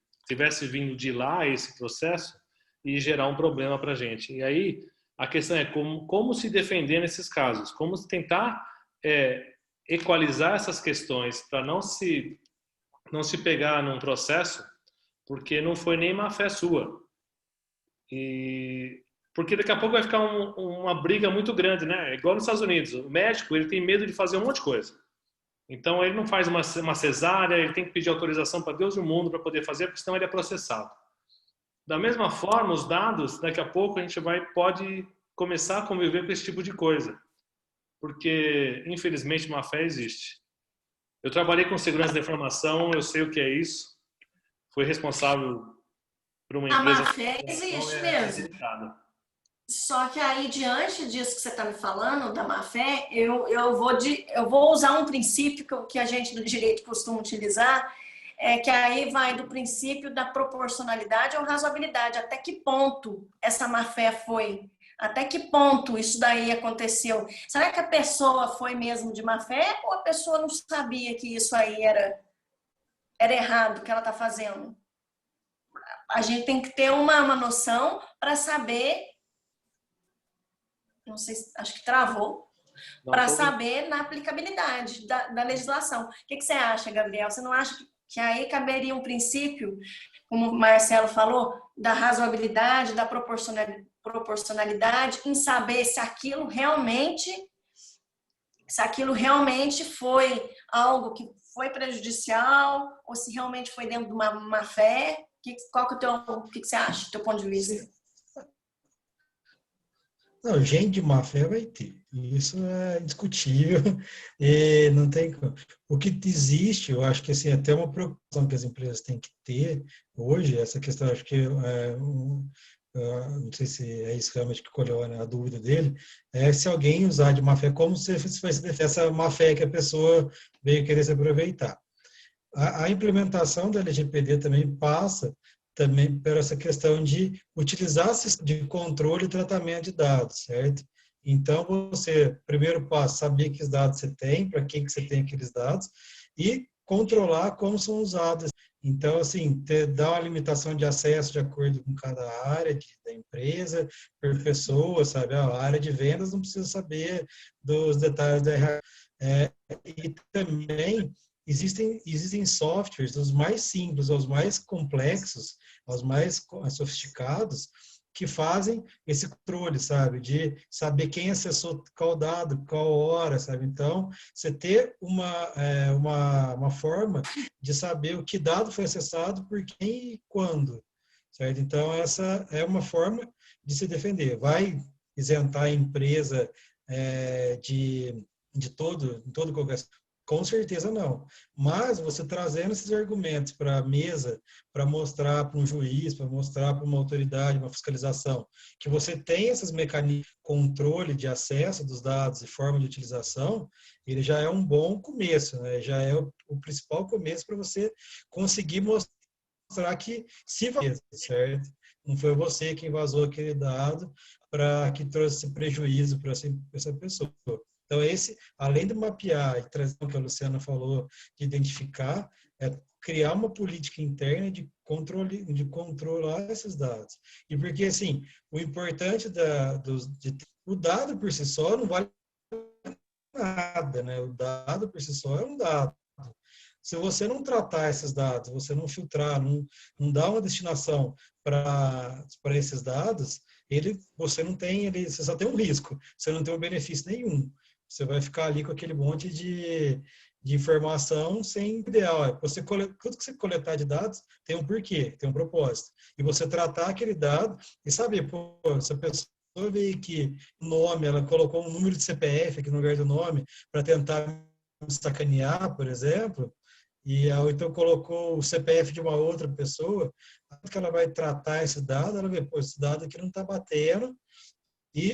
vindo de lá esse processo e gerar um problema para a gente. E aí, a questão é como se defender nesses casos, como tentar equalizar essas questões para não se pegar num processo, porque não foi nem má fé sua. Porque daqui a pouco vai ficar uma briga muito grande, né? Igual nos Estados Unidos, o médico ele tem medo de fazer um monte de coisa. Então ele não faz uma cesárea, ele tem que pedir autorização para Deus e o mundo para poder fazer, porque senão ele é processado. Da mesma forma, os dados, daqui a pouco a gente pode começar a conviver com esse tipo de coisa. Porque, infelizmente, má fé existe. Eu trabalhei com segurança da informação, eu sei o que é isso. Fui responsável por uma empresa... A má fé existe mesmo. Só que aí, diante disso que você está me falando, da má fé, eu vou usar um princípio que a gente do direito costuma utilizar, que aí vai do princípio da proporcionalidade ou razoabilidade. Até que ponto essa má fé foi? Até que ponto isso daí aconteceu? Será que a pessoa foi mesmo de má fé ou a pessoa não sabia que isso aí era errado, o que ela está fazendo? A gente tem que ter uma noção para saber, não sei, acho que travou, para saber na aplicabilidade da legislação. O que você acha, Gabriel? Você não acha que aí caberia um princípio, como o Marcelo falou, da razoabilidade, da proporcionalidade, em saber se aquilo realmente foi algo que foi prejudicial ou se realmente foi dentro de uma má fé? O que você acha, do teu ponto de vista? Não, gente de má fé vai ter. Isso é indiscutível e não tem como. O que existe, eu acho que assim, até uma preocupação que as empresas têm que ter hoje, essa questão, acho que não sei se é isso realmente que colheu a dúvida dele, é se alguém usar de má fé, como se vai se defender essa má fé que a pessoa veio querer se aproveitar. A implementação da LGPD também passa também por essa questão de utilizar de controle e tratamento de dados, certo? Então, primeiro passo, saber que dados você tem, para que você tem aqueles dados, e controlar como são usados. Então, assim, dar uma limitação de acesso de acordo com cada área da empresa, por pessoa, sabe? A área de vendas não precisa saber dos detalhes da RH. E também existem softwares, dos mais simples aos mais complexos, aos mais sofisticados, que fazem esse controle, sabe? De saber quem acessou qual dado, qual hora, sabe? Então, você ter uma forma de saber o que dado foi acessado, por quem e quando, certo? Então, essa é uma forma de se defender. Vai isentar a empresa de todo qualquer... Com certeza não. Mas você trazendo esses argumentos para a mesa, para mostrar para um juiz, para mostrar para uma autoridade, uma fiscalização, que você tem esses mecanismos de controle de acesso dos dados e forma de utilização, ele já é um bom começo, né? Já é o principal começo para você conseguir mostrar que se faz, certo? Não foi você quem vazou aquele dado para que trouxe prejuízo para essa pessoa. Então, além de mapear e trazer o que a Luciana falou, de identificar, é criar uma política interna de controlar esses dados. E porque, assim, o importante o dado por si só não vale nada, né? O dado por si só é um dado. Se você não tratar esses dados, você não filtrar, não dar uma destinação para esses dados, você só tem um risco, você não tem um benefício nenhum. Você vai ficar ali com aquele monte de informação sem ideal. Tudo que você coletar de dados tem um porquê, tem um propósito. E você tratar aquele dado e saber, pô, se a pessoa vê que o nome, ela colocou um número de CPF aqui no lugar do nome para tentar sacanear, por exemplo, ou então colocou o CPF de uma outra pessoa, que ela vai tratar esse dado, ela vê, pô, esse dado aqui não está batendo,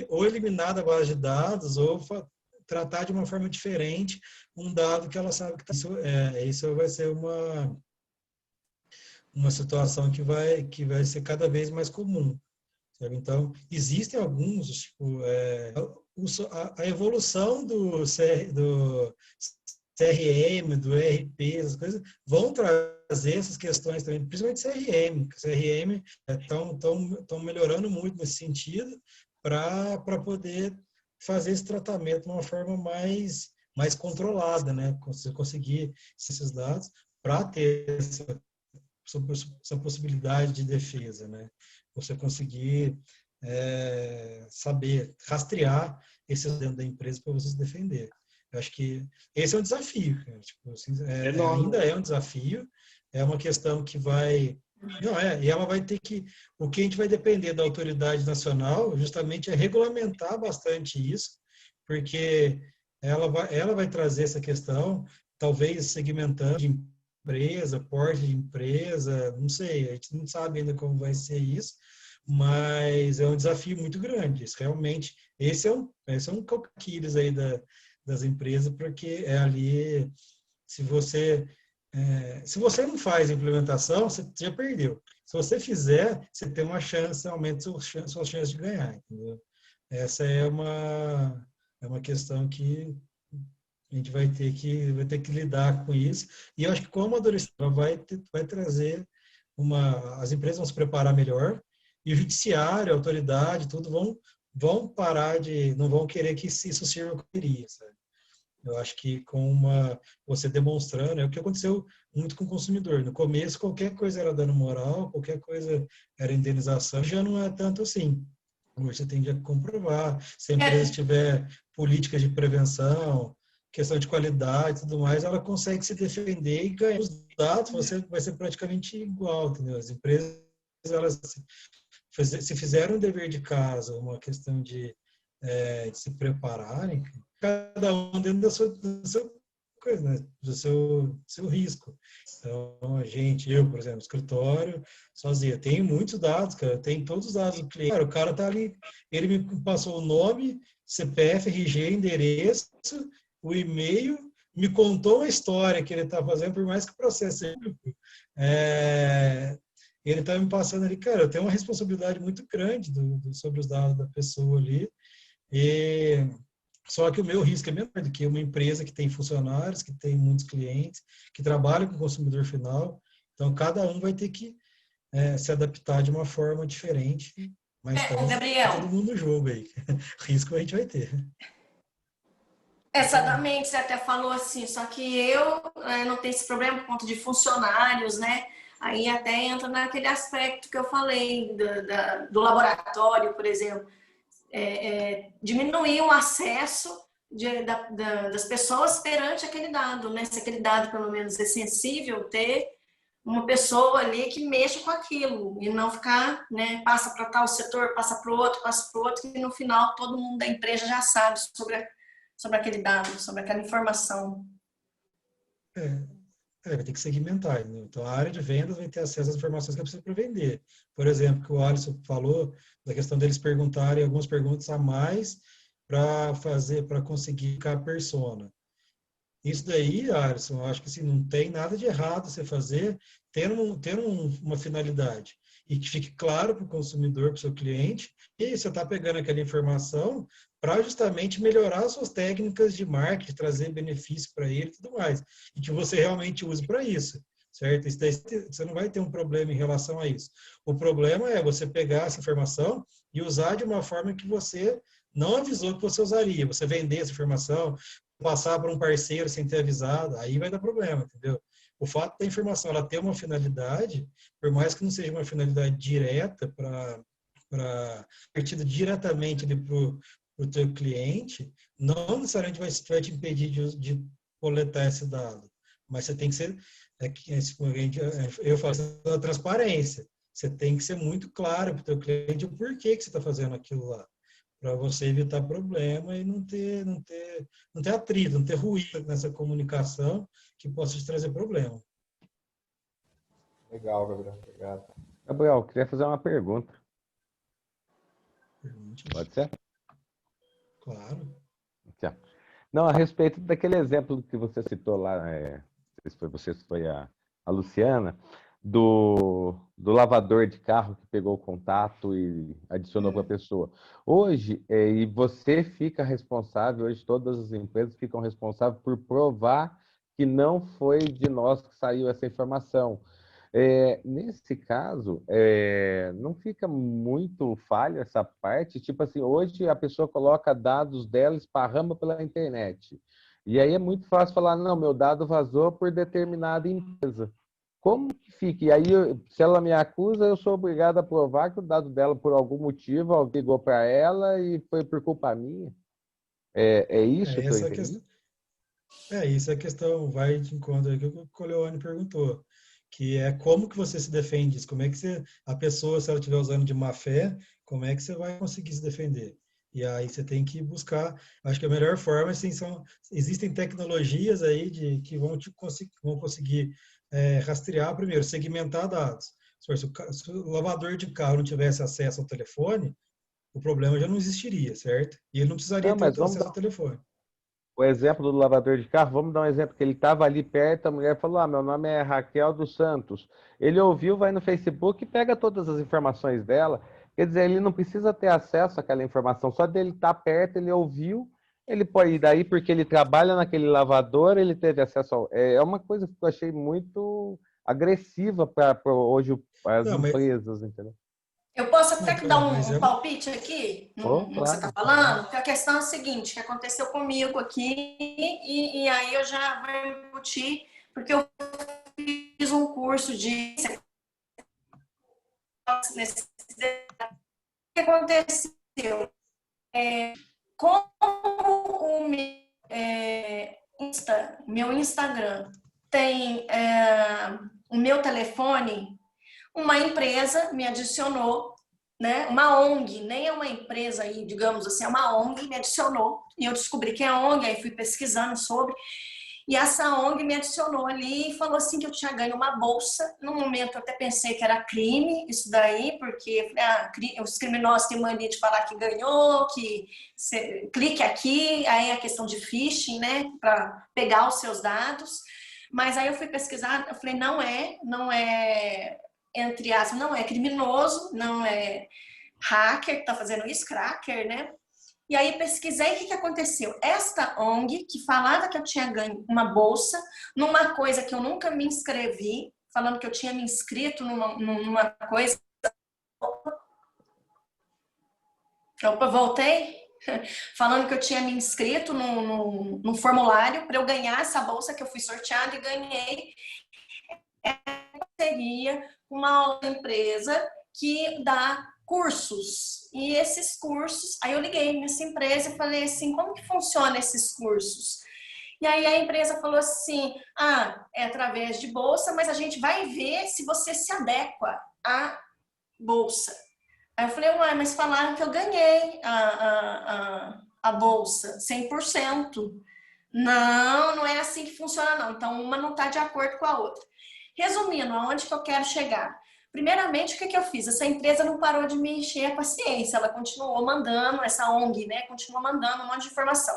ou eliminar da base de dados, ou tratar de uma forma diferente um dado que ela sabe que isso vai ser uma situação que vai ser cada vez mais comum. Sabe? Então, existem alguns, tipo, a evolução do CRM, do ERP, essas coisas, vão trazer essas questões também, principalmente CRM. CRM estão melhorando muito nesse sentido para poder fazer esse tratamento de uma forma mais controlada, né? Você conseguir esses dados para ter essa possibilidade de defesa, né? Você conseguir saber rastrear esses dentro da empresa para você se defender. Eu acho que esse é um desafio, cara. Tipo, assim, ainda é um desafio, é uma questão que e ela vai ter o que a gente vai depender da autoridade nacional justamente é regulamentar bastante isso, porque ela vai trazer essa questão, talvez segmentando de empresa, porte de empresa, não sei, a gente não sabe ainda como vai ser isso, mas é um desafio muito grande. Isso realmente, esse é um calcanhar aí das empresas, porque ali, se você não faz a implementação, você já perdeu. Se você fizer, você tem uma chance, aumenta sua chance de ganhar, entendeu? Essa é uma questão que a gente vai ter que lidar com isso. E eu acho que com o amadurecimento vai trazer as empresas vão se preparar melhor e o judiciário, a autoridade, tudo vão parar não vão querer que isso sirva como queria, sabe? Eu acho que você demonstrando, é o que aconteceu muito com o consumidor. No começo, qualquer coisa era dano moral, qualquer coisa era indenização, já não é tanto assim. Hoje você tem que comprovar. Se a empresa tiver políticas de prevenção, questão de qualidade e tudo mais, ela consegue se defender e ganhar. Os dados vai ser praticamente igual, entendeu? As empresas, elas se fizeram um dever de casa, uma questão de se prepararem, cada um dentro da sua coisa, né? Do seu risco. Então, eu, por exemplo, escritório, sozinho, tenho muitos dados, cara, tenho todos os dados do cliente. Cara, o cara tá ali, ele me passou o nome, CPF, RG, endereço, o e-mail, me contou a história que ele está fazendo, por mais que o processo seja público. Ele está me passando ali, cara, eu tenho uma responsabilidade muito grande sobre os dados da pessoa ali, só que o meu risco é menor do que uma empresa que tem funcionários, que tem muitos clientes, que trabalha com o consumidor final. Então, cada um vai ter que se adaptar de uma forma diferente, mas Gabriel, todo mundo no jogo aí. Risco a gente vai ter. Exatamente, você até falou assim, só que eu não tenho esse problema por conta de funcionários, né? Aí até entra naquele aspecto que eu falei do laboratório, por exemplo. Diminuir o acesso das pessoas perante aquele dado, né? Se aquele dado pelo menos é sensível, ter uma pessoa ali que mexa com aquilo e não ficar, né? Passa para tal setor, passa para o outro, e no final todo mundo da empresa já sabe sobre aquele dado, sobre aquela informação. Vai ter que segmentar. Né? Então, a área de vendas vai ter acesso às informações que ela precisa para vender. Por exemplo, que o Alisson falou, da questão deles perguntarem algumas perguntas a mais para conseguir ficar a persona. Isso daí, Alisson, eu acho que assim, não tem nada de errado você fazer, tendo uma finalidade. e que fique claro para o consumidor, para o seu cliente, e você está pegando aquela informação para justamente melhorar as suas técnicas de marketing, trazer benefício para ele e tudo mais, e que você realmente use para isso, certo? Isso daí, você não vai ter um problema em relação a isso. O problema é você pegar essa informação e usar de uma forma que você não avisou que você usaria, você vender essa informação, passar para um parceiro sem ter avisado, aí vai dar problema, entendeu? O fato da informação ela ter uma finalidade, por mais que não seja uma finalidade direta para partida diretamente para o teu cliente, não necessariamente vai te impedir de coletar esse dado, mas você tem que ser, eu faço a transparência, você tem que ser muito claro para o teu cliente o porquê que você está fazendo aquilo lá, para você evitar problema e não ter atrito, não ter ruído nessa comunicação que possa te trazer problema. Legal, Gabriel. Obrigado. Gabriel, eu queria fazer uma pergunta. Pergunte. Pode ser? Claro. Não, a respeito daquele exemplo que você citou lá, não sei se foi você, se foi a Luciana, do lavador de carro que pegou o contato e adicionou para a pessoa. Hoje, e você fica responsável, hoje todas as empresas ficam responsáveis por provar que não foi de nós que saiu essa informação. Nesse caso, não fica muito falha essa parte? Tipo assim, hoje a pessoa coloca dados dela, esparrama pela internet. E aí é muito fácil falar, não, meu dado vazou por determinada empresa. Como que fica? E aí, se ela me acusa, eu sou obrigado a provar que o dado dela, por algum motivo, alguém ligou para ela e foi por culpa minha? É isso que eu entendi? Isso é a questão, vai de encontro aí que o Coleone perguntou, que é como que você se defende isso, como é que a pessoa, se ela estiver usando de má fé, como é que você vai conseguir se defender? E aí você tem que buscar, acho que a melhor forma, assim, existem tecnologias aí que vão conseguir rastrear primeiro, segmentar dados. Se o lavador de carro não tivesse acesso ao telefone, o problema já não existiria, certo? E ele não precisaria ter acesso ao telefone. O exemplo do lavador de carro, vamos dar um exemplo, que ele estava ali perto, a mulher falou, meu nome é Raquel dos Santos. Ele ouviu, vai no Facebook e pega todas as informações dela. Quer dizer, ele não precisa ter acesso àquela informação, só dele estar perto, ele ouviu, ele pode ir daí porque ele trabalha naquele lavador, ele teve acesso ao... É uma coisa que eu achei muito agressiva para hoje as empresas, entendeu? Eu posso até dar um palpite aqui no que você está falando? Porque a questão é a seguinte, que aconteceu comigo aqui e aí eu já vou embutir, porque eu fiz um curso de... O que aconteceu? Como o meu Instagram tem o meu telefone, uma empresa me adicionou, né? Uma ONG, nem é uma empresa aí, digamos assim, é uma ONG me adicionou. E eu descobri que é ONG, aí fui pesquisando sobre. E essa ONG me adicionou ali e falou assim que eu tinha ganho uma bolsa. No momento eu até pensei que era crime isso daí, porque os criminosos têm mania de falar que ganhou, que você clique aqui, aí é a questão de phishing, né? Para pegar os seus dados. Mas aí eu fui pesquisar, eu falei, não é entre aspas, não é criminoso, não é hacker que está fazendo isso, cracker, né? E aí pesquisei o que aconteceu. Esta ONG, que falava que eu tinha ganho uma bolsa, numa coisa que eu nunca me inscrevi, falando que eu tinha me inscrito numa coisa... Opa, voltei? Falando que eu tinha me inscrito num formulário para eu ganhar essa bolsa que eu fui sorteada e ganhei. Seria uma empresa que dá cursos. E esses cursos, aí eu liguei nessa empresa e falei assim, como que funciona esses cursos? E aí a empresa falou assim, é através de bolsa, mas a gente vai ver se você se adequa à bolsa. Aí eu falei, mas falaram que eu ganhei a bolsa, 100%. Não é assim que funciona não. Então uma não está de acordo com a outra. Resumindo, aonde que eu quero chegar? Primeiramente, o que eu fiz? Essa empresa não parou de me encher a paciência, ela continuou mandando, essa ONG, né, continuou mandando um monte de informação.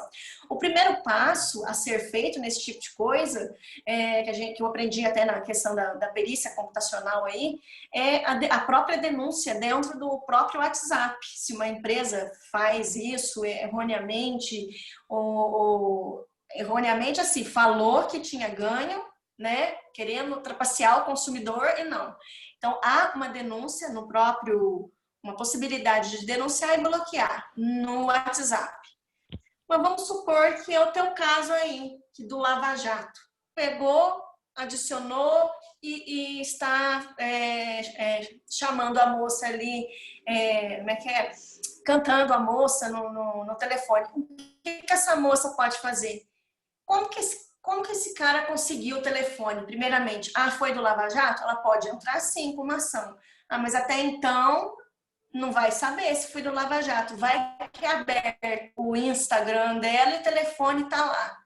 O primeiro passo a ser feito nesse tipo de coisa, que eu aprendi até na questão da perícia computacional aí, é a própria denúncia dentro do próprio WhatsApp. Se uma empresa faz isso erroneamente, ou erroneamente assim, falou que tinha ganho, né, querendo trapacear o consumidor e não. Então, há uma denúncia no próprio, uma possibilidade de denunciar e bloquear no WhatsApp. Mas vamos supor que é o teu caso aí, que do Lava Jato. Pegou, adicionou e está chamando a moça ali, cantando a moça no telefone. O que essa moça pode fazer? Como que esse cara conseguiu o telefone? Primeiramente, foi do Lava Jato? Ela pode entrar sim com uma ação. Mas até então não vai saber se foi do Lava Jato. Vai que é aberto o Instagram dela e o telefone está lá.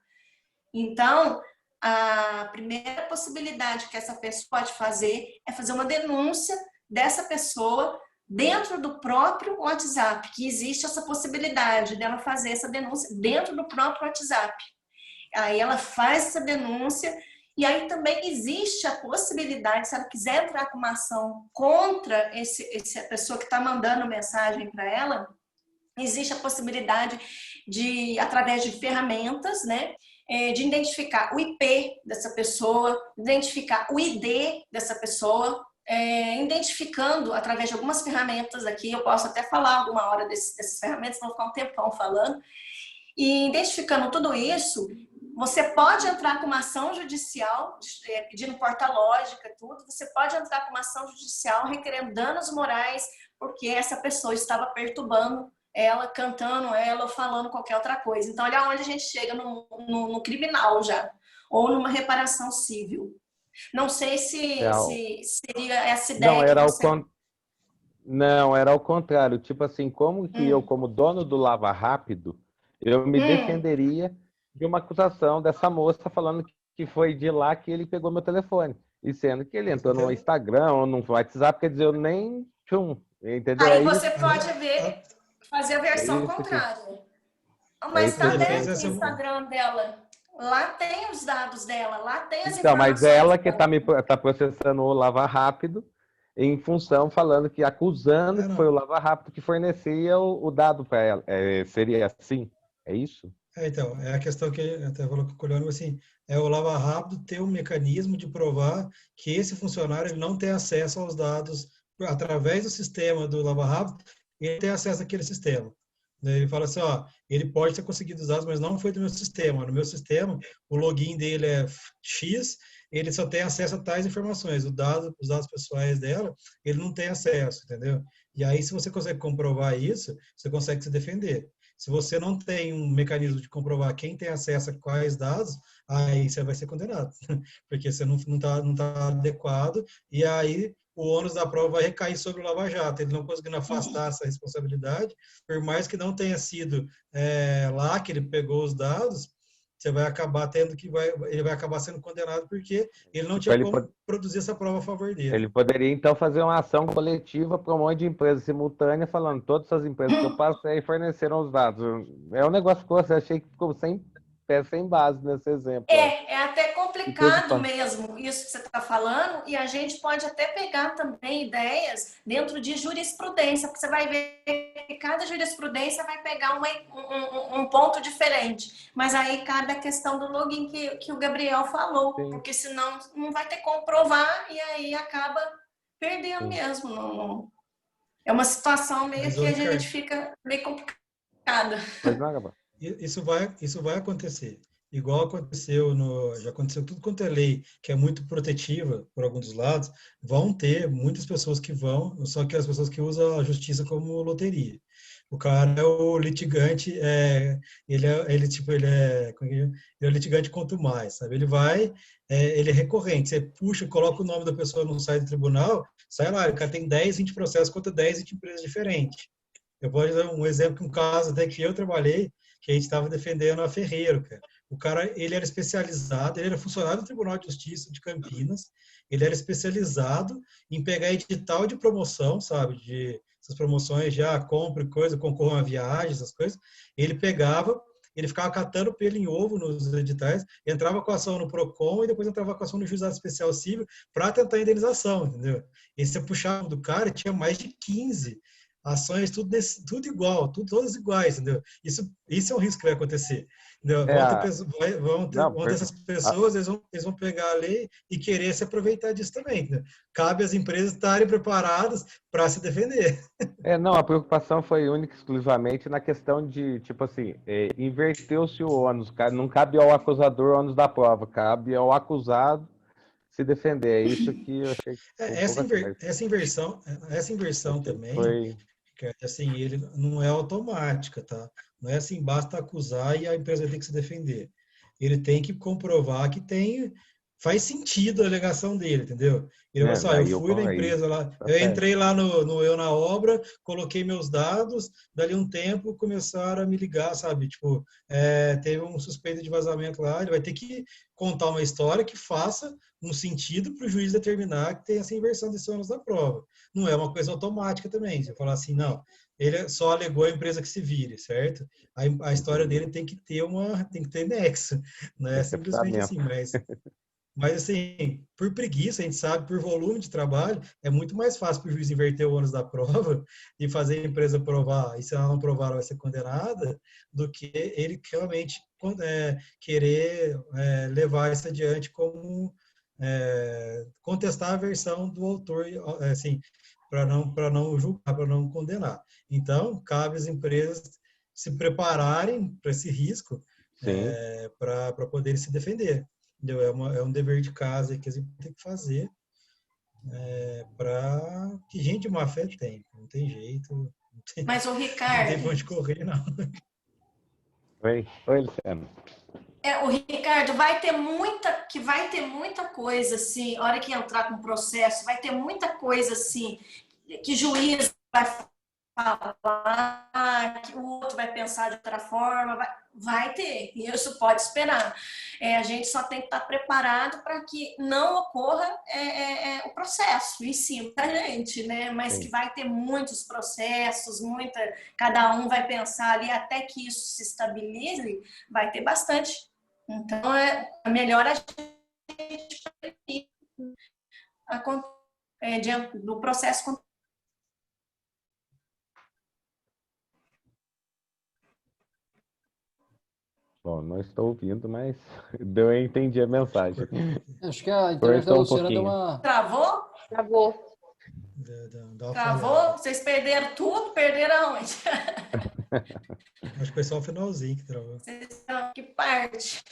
Então, a primeira possibilidade que essa pessoa pode fazer é fazer uma denúncia dessa pessoa dentro do próprio WhatsApp, que existe essa possibilidade dela fazer essa denúncia dentro do próprio WhatsApp. Aí ela faz essa denúncia e aí também existe a possibilidade, se ela quiser entrar com uma ação contra essa pessoa que está mandando mensagem para ela, existe a possibilidade de, através de ferramentas, né, de identificar o IP dessa pessoa, identificar o ID dessa pessoa, identificando através de algumas ferramentas aqui, eu posso até falar alguma hora dessas ferramentas, vou ficar um tempão falando, e identificando tudo isso, você pode entrar com uma ação judicial, pedindo porta-lógica, tudo. Você pode entrar com uma ação judicial requerendo danos morais, porque essa pessoa estava perturbando ela, cantando ela ou falando qualquer outra coisa. Então, olha onde a gente chega no criminal já, ou numa reparação civil. Não sei se seria essa ideia que você... Não, era ao contrário. Tipo assim, como que eu, como dono do Lava Rápido, eu me defenderia de uma acusação dessa moça falando que foi de lá que ele pegou meu telefone. E sendo que ele entrou no Instagram ou no WhatsApp, quer dizer, eu nem... entendeu? Aí você pode fazer a versão contrária. Mas tá dentro do Instagram dela. Lá tem os dados dela, lá tem as informações. Então, mas ela que tá processando o Lava Rápido em função, falando que, acusando que foi o Lava Rápido que fornecia o dado para ela. Seria assim? É isso? Então, é a questão que até falou com o Coliano, assim, o Lava Rápido ter um mecanismo de provar que esse funcionário ele não tem acesso aos dados através do sistema do Lava Rápido, ele tem acesso àquele sistema. Ele fala assim, ele pode ter conseguido os dados, mas não foi do meu sistema. No meu sistema, o login dele é X, ele só tem acesso a tais informações. Os dados pessoais dela, ele não tem acesso, entendeu? E aí, se você consegue comprovar isso, você consegue se defender. Se você não tem um mecanismo de comprovar quem tem acesso a quais dados, aí você vai ser condenado, porque você não tá adequado, e aí o ônus da prova vai recair sobre o Lava Jato. Ele não conseguindo afastar essa responsabilidade, por mais que não tenha sido lá que ele pegou os dados, você vai acabar ele vai acabar sendo condenado porque ele não tinha como produzir essa prova a favor dele. Ele poderia, então, fazer uma ação coletiva para um monte de empresas simultâneas, falando todas as empresas que eu passei forneceram os dados. É um negócio que eu achei que ficou sem base nesse exemplo. É até complicado mesmo isso que você está falando, e a gente pode até pegar também ideias dentro de jurisprudência, porque você vai ver que cada jurisprudência vai pegar um ponto diferente. Mas aí cabe a questão do login que o Gabriel falou, porque senão não vai ter como provar e aí acaba perdendo mesmo. É uma situação meio que a gente fica meio complicada. Mas não, Gabriel. Isso vai acontecer. Igual já aconteceu tudo quanto é lei, que é muito protetiva por alguns dos lados, vão ter muitas pessoas que vão, só que as pessoas que usam a justiça como loteria. O cara é o litigante, ele é o litigante quanto mais, sabe? Ele é recorrente, você puxa, coloca o nome da pessoa no site do tribunal, sai lá, o cara tem 10, 20 processos contra 10, 20 empresas diferentes. Eu vou dar um exemplo, um caso até que eu trabalhei, que a gente estava defendendo a Ferreiro, cara. O cara, ele era especializado, ele era funcionário do Tribunal de Justiça de Campinas, ele era especializado em pegar edital de promoção, sabe, de essas promoções, já compre coisa, concorram a viagens, essas coisas. Ele pegava, ele ficava catando pelo em ovo nos editais, entrava com a ação no PROCON e depois entrava com a ação no Juizado Especial Civil para tentar a indenização, entendeu? E você puxava do cara, tinha mais de 15 ações, tudo igual, todas iguais, entendeu? Isso é um risco que vai acontecer. Entendeu? Vão ter essas pessoas, eles vão pegar a lei e querer se aproveitar disso também. Entendeu? Cabe às empresas estarem preparadas para se defender. Não, a preocupação foi única e exclusivamente na questão de, tipo assim, inverteu-se o ônus, não cabe ao acusador o ônus da prova, cabe ao acusado se defender. É isso que eu achei que essa inversão também, assim, ele não é automática, tá? Não é assim, basta acusar e a empresa tem que se defender. Ele tem que comprovar que faz sentido a alegação dele, entendeu? Ele vai falar, eu fui na empresa lá, eu entrei lá no Eu na Obra, coloquei meus dados, dali um tempo começaram a me ligar, sabe? Tipo, teve um suspeito de vazamento lá, ele vai ter que contar uma história que faça um sentido para o juiz determinar que tem essa inversão desse ônus da prova. Não é uma coisa automática também. Você falar assim, não, ele só alegou a empresa que se vire, certo? A história dele tem que ter nexo. Não é simplesmente assim, mas assim, por preguiça, a gente sabe, por volume de trabalho, é muito mais fácil para o juiz inverter o ônus da prova e fazer a empresa provar, e se ela não provar, ela vai ser condenada, do que ele realmente querer levar isso adiante como contestar a versão do autor, assim, para não julgar, para não condenar. Então, cabe às empresas se prepararem para esse risco, para poderem se defender. Entendeu? É um dever de casa que as empresas têm que fazer para que gente de má fé tem. Não tem jeito. Mas o Ricardo... Não tem pra onde correr, não. Oi, Luciano. O Ricardo, vai ter muita coisa, assim, a hora que entrar com o processo, vai ter muita coisa, assim, que juiz vai falar, que o outro vai pensar de outra forma, vai ter, e isso pode esperar. A gente só tem que estar preparado para que não ocorra o processo em cima da gente, né? Mas que vai ter muitos processos, cada um vai pensar ali até que isso se estabilize, vai ter bastante. Então, é melhor a gente diante do processo. Bom, não estou ouvindo, mas eu entendi a mensagem. Acho que a internet da Luciana deu uma... Travou? Travou. Travou? Vocês perderam tudo? Perderam aonde? Acho que foi só o finalzinho que travou. Que parte?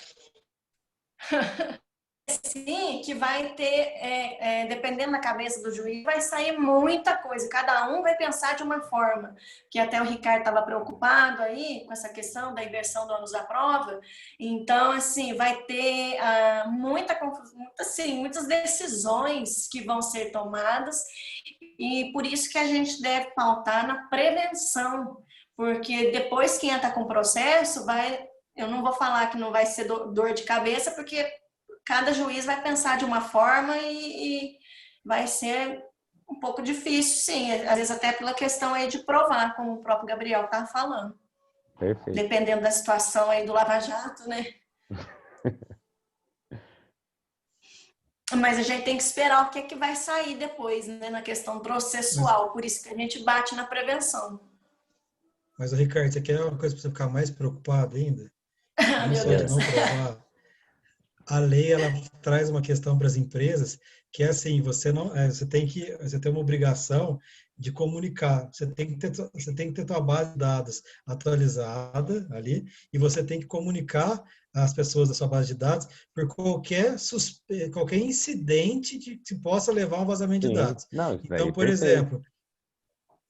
Sim, que vai ter, dependendo da cabeça do juiz, vai sair muita coisa. Cada um vai pensar de uma forma. Que até o Ricardo estava preocupado aí com essa questão da inversão do ônus da prova. Então, assim, vai ter muitas decisões que vão ser tomadas. E por isso que a gente deve pautar na prevenção. Porque depois que entra com o processo, eu não vou falar que não vai ser dor de cabeça, porque cada juiz vai pensar de uma forma e vai ser um pouco difícil, sim. Às vezes até pela questão aí de provar, como o próprio Gabriel estava falando. Perfeito. Dependendo da situação aí do Lava Jato, né? Mas a gente tem que esperar o que é que vai sair depois, né? Na questão processual. Por isso que a gente bate na prevenção. Mas, Ricardo, você quer uma coisa para você ficar mais preocupado ainda? Não só de não provar. A lei, ela traz uma questão para as empresas que é assim, você tem uma obrigação de comunicar, você tem que ter tua base de dados atualizada ali e você tem que comunicar às pessoas da sua base de dados por qualquer incidente que possa levar a um vazamento de dados. Não, então, por exemplo,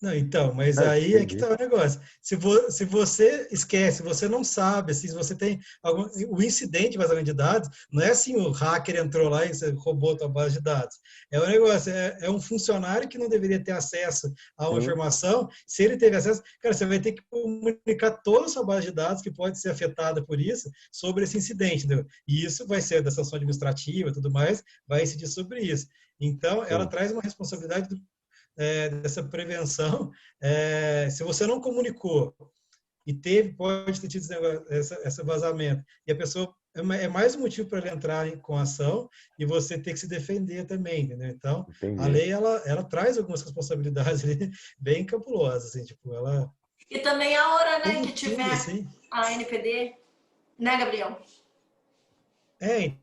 Não, então, mas Ah, aí é que entendi. tá o negócio. Se você esquece, se você não sabe, assim, se você tem algum, o incidente de vazamento de dados, não é assim o hacker entrou lá e você roubou a tua base de dados. É um negócio, é um funcionário que não deveria ter acesso a uma Sim, informação. Se ele teve acesso, cara, você vai ter que comunicar toda a sua base de dados que pode ser afetada por isso sobre esse incidente, entendeu? E isso vai ser da sanção administrativa e tudo mais, vai incidir sobre isso. Então, ela sim. traz uma responsabilidade dessa prevenção, se você não comunicou e pode ter tido esse vazamento, e a pessoa é mais um motivo para ela entrar com ação e você ter que se defender também, entendeu? Então, a Entendi. lei, ela traz algumas responsabilidades ali, bem capulosas, assim, tipo, ela... E também a hora, né, que Tudo, tiver assim. a NPD, né, Gabriel?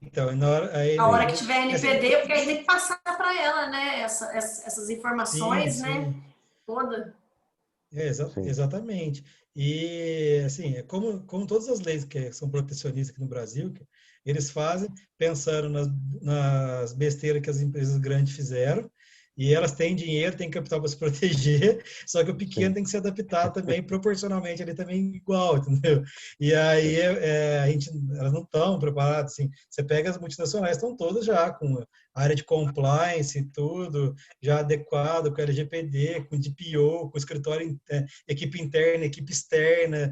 Então, na hora... Aí, A hora que tiver essa NPD, porque aí tem NPD, que passar para ela, né, essas sim, informações, né, sim. toda. Sim. Exatamente. E, assim, como todas as leis que são protecionistas aqui no Brasil, eles fazem pensando nas besteiras que as empresas grandes fizeram, e elas têm dinheiro, têm capital para se proteger, só que o pequeno Sim. tem que se adaptar também, proporcionalmente, ali também igual, entendeu? E aí, Sim. elas não estão preparadas, assim, você pega as multinacionais, estão todas já com área de compliance e tudo, já adequado com LGPD, com DPO, com escritório, equipe interna, equipe externa,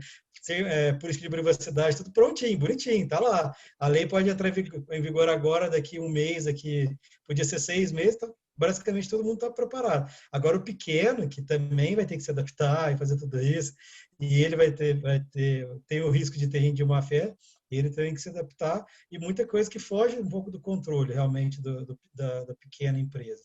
política de privacidade, tudo prontinho, bonitinho, tá lá. A lei pode entrar em vigor agora, daqui um mês, podia ser 6 meses, tá, basicamente todo mundo está preparado. Agora o pequeno, que também vai ter que se adaptar e fazer tudo isso, e ele tem o risco de ter gente de má fé, ele tem que se adaptar, e muita coisa que foge um pouco do controle, realmente, da pequena empresa.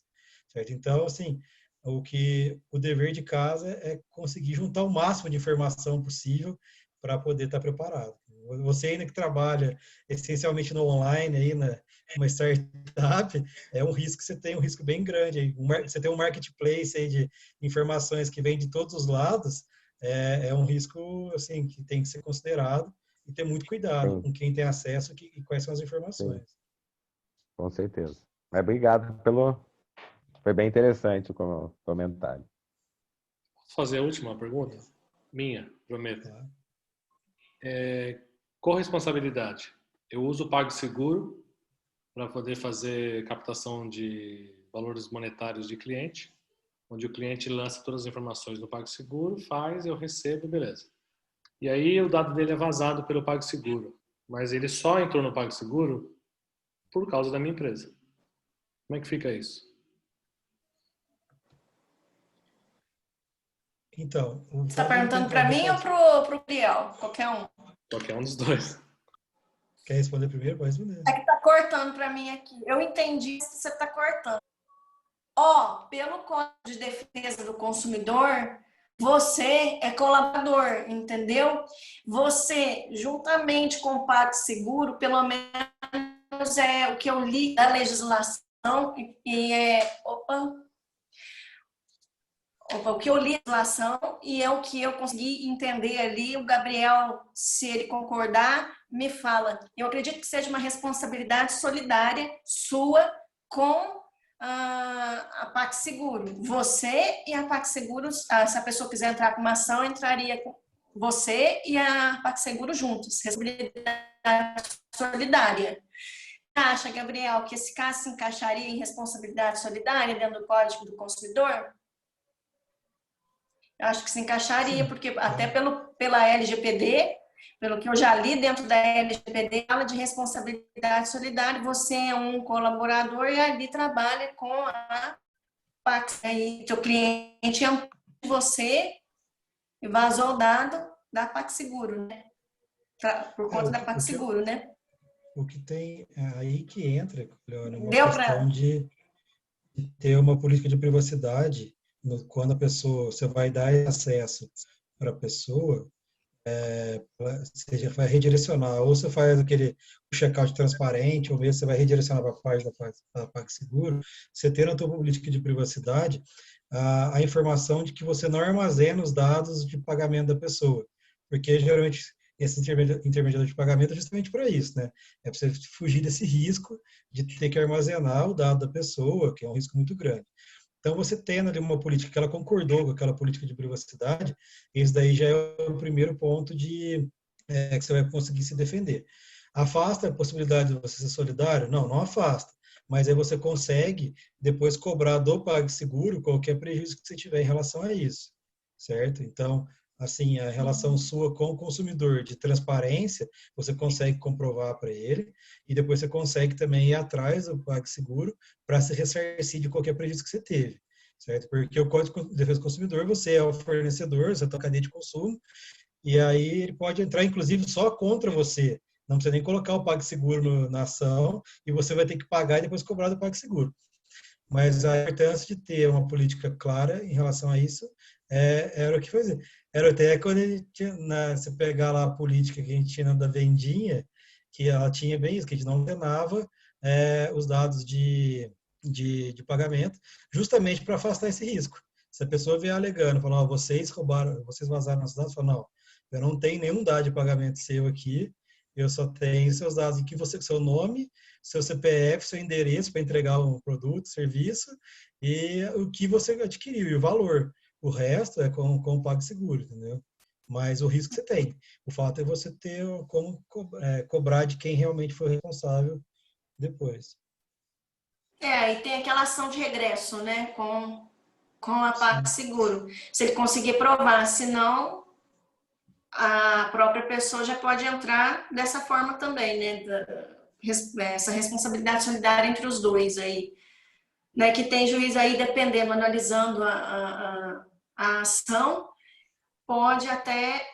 Certo? Então, assim, o dever de casa é conseguir juntar o máximo de informação possível para poder estar preparado. Você ainda que trabalha essencialmente no online, aí uma startup, é um risco que você tem, um risco bem grande. Aí. Você tem um marketplace aí de informações que vem de todos os lados, é um risco assim, que tem que ser considerado e ter muito cuidado Sim. com quem tem acesso e quais são as Sim. informações. Com certeza. Mas obrigado pelo... Foi bem interessante o comentário. Posso fazer a última pergunta? Minha, prometo. Tá? Corresponsabilidade. Eu uso o PagSeguro para poder fazer captação de valores monetários de cliente, onde o cliente lança todas as informações no PagSeguro, faz, eu recebo, beleza. E aí o dado dele é vazado pelo PagSeguro, mas ele só entrou no PagSeguro por causa da minha empresa. Como é que fica isso? Então, Você está perguntando para mim ou para o Gabriel? Qualquer um. Qualquer um dos dois. Quer responder primeiro? Pode responder. É que está cortando para mim aqui. Eu entendi que você está cortando. Pelo Código de Defesa do Consumidor, você é colaborador, entendeu? Você, juntamente com o PagSeguro, pelo menos é o que eu li da legislação, o que eu li da legislação e é o que eu consegui entender ali. O Gabriel, se ele concordar, me fala. Eu acredito que seja uma responsabilidade solidária sua com a PagSeguro. Você e a PagSeguro, se a pessoa quiser entrar com uma ação, entraria com você e a PagSeguro juntos. Responsabilidade solidária. Acha, Gabriel, que esse caso se encaixaria em responsabilidade solidária dentro do Código do Consumidor? Eu acho que se encaixaria, porque até pela LGPD, pelo que eu já li dentro da LGPD, fala de responsabilidade solidária, você é um colaborador e ali trabalha com a Pax, aí seu cliente é você e vazou o dado da PagSeguro, né? Por conta da PagSeguro, né? O que tem aí que entra, uma Deu questão de ter uma política de privacidade quando a pessoa, você vai dar acesso para a pessoa, você vai redirecionar, ou você faz aquele check-out transparente, ou mesmo você vai redirecionar para a página da PagSeguro, você ter na sua política de privacidade a informação de que você não armazena os dados de pagamento da pessoa, porque geralmente esse intermediador de pagamento é justamente para isso, né? É para você fugir desse risco de ter que armazenar o dado da pessoa, que é um risco muito grande. Então, você tendo ali uma política que ela concordou com aquela política de privacidade, isso daí já é o primeiro ponto que você vai conseguir se defender. Afasta a possibilidade de você ser solidário? Não, não afasta. Mas aí você consegue depois cobrar do PagSeguro qualquer prejuízo que você tiver em relação a isso, certo? Então, assim, a relação sua com o consumidor de transparência, você consegue comprovar para ele e depois você consegue também ir atrás do PagSeguro para se ressarcir de qualquer prejuízo que você teve, certo? Porque o Código de Defesa do Consumidor, você é o fornecedor, você está na cadeia de consumo, e aí ele pode entrar, inclusive, só contra você. Não precisa nem colocar o PagSeguro na ação e você vai ter que pagar e depois cobrar do PagSeguro. Mas a importância de ter uma política clara em relação a isso era o que fazer. Era até quando ele tinha, você pegar lá a política que a gente tinha da vendinha, que ela tinha bem isso, que a gente não ordenava os dados de pagamento, justamente para afastar esse risco. Se a pessoa vier alegando, falar, vocês roubaram, vocês vazaram nossos dados, fala, não, eu não tenho nenhum dado de pagamento seu aqui, eu só tenho seus dados aqui, seu nome, seu CPF, seu endereço para entregar um produto, serviço, e o que você adquiriu, e o valor. O resto é com o PagSeguro, entendeu? Mas o risco você tem. O fato é você ter como cobrar de quem realmente foi responsável depois. E tem aquela ação de regresso, né, com a PagSeguro. Se ele conseguir provar, senão a própria pessoa já pode entrar dessa forma também, né, essa responsabilidade solidária entre os dois aí, né, que tem juiz aí, dependendo, analisando a ação, pode até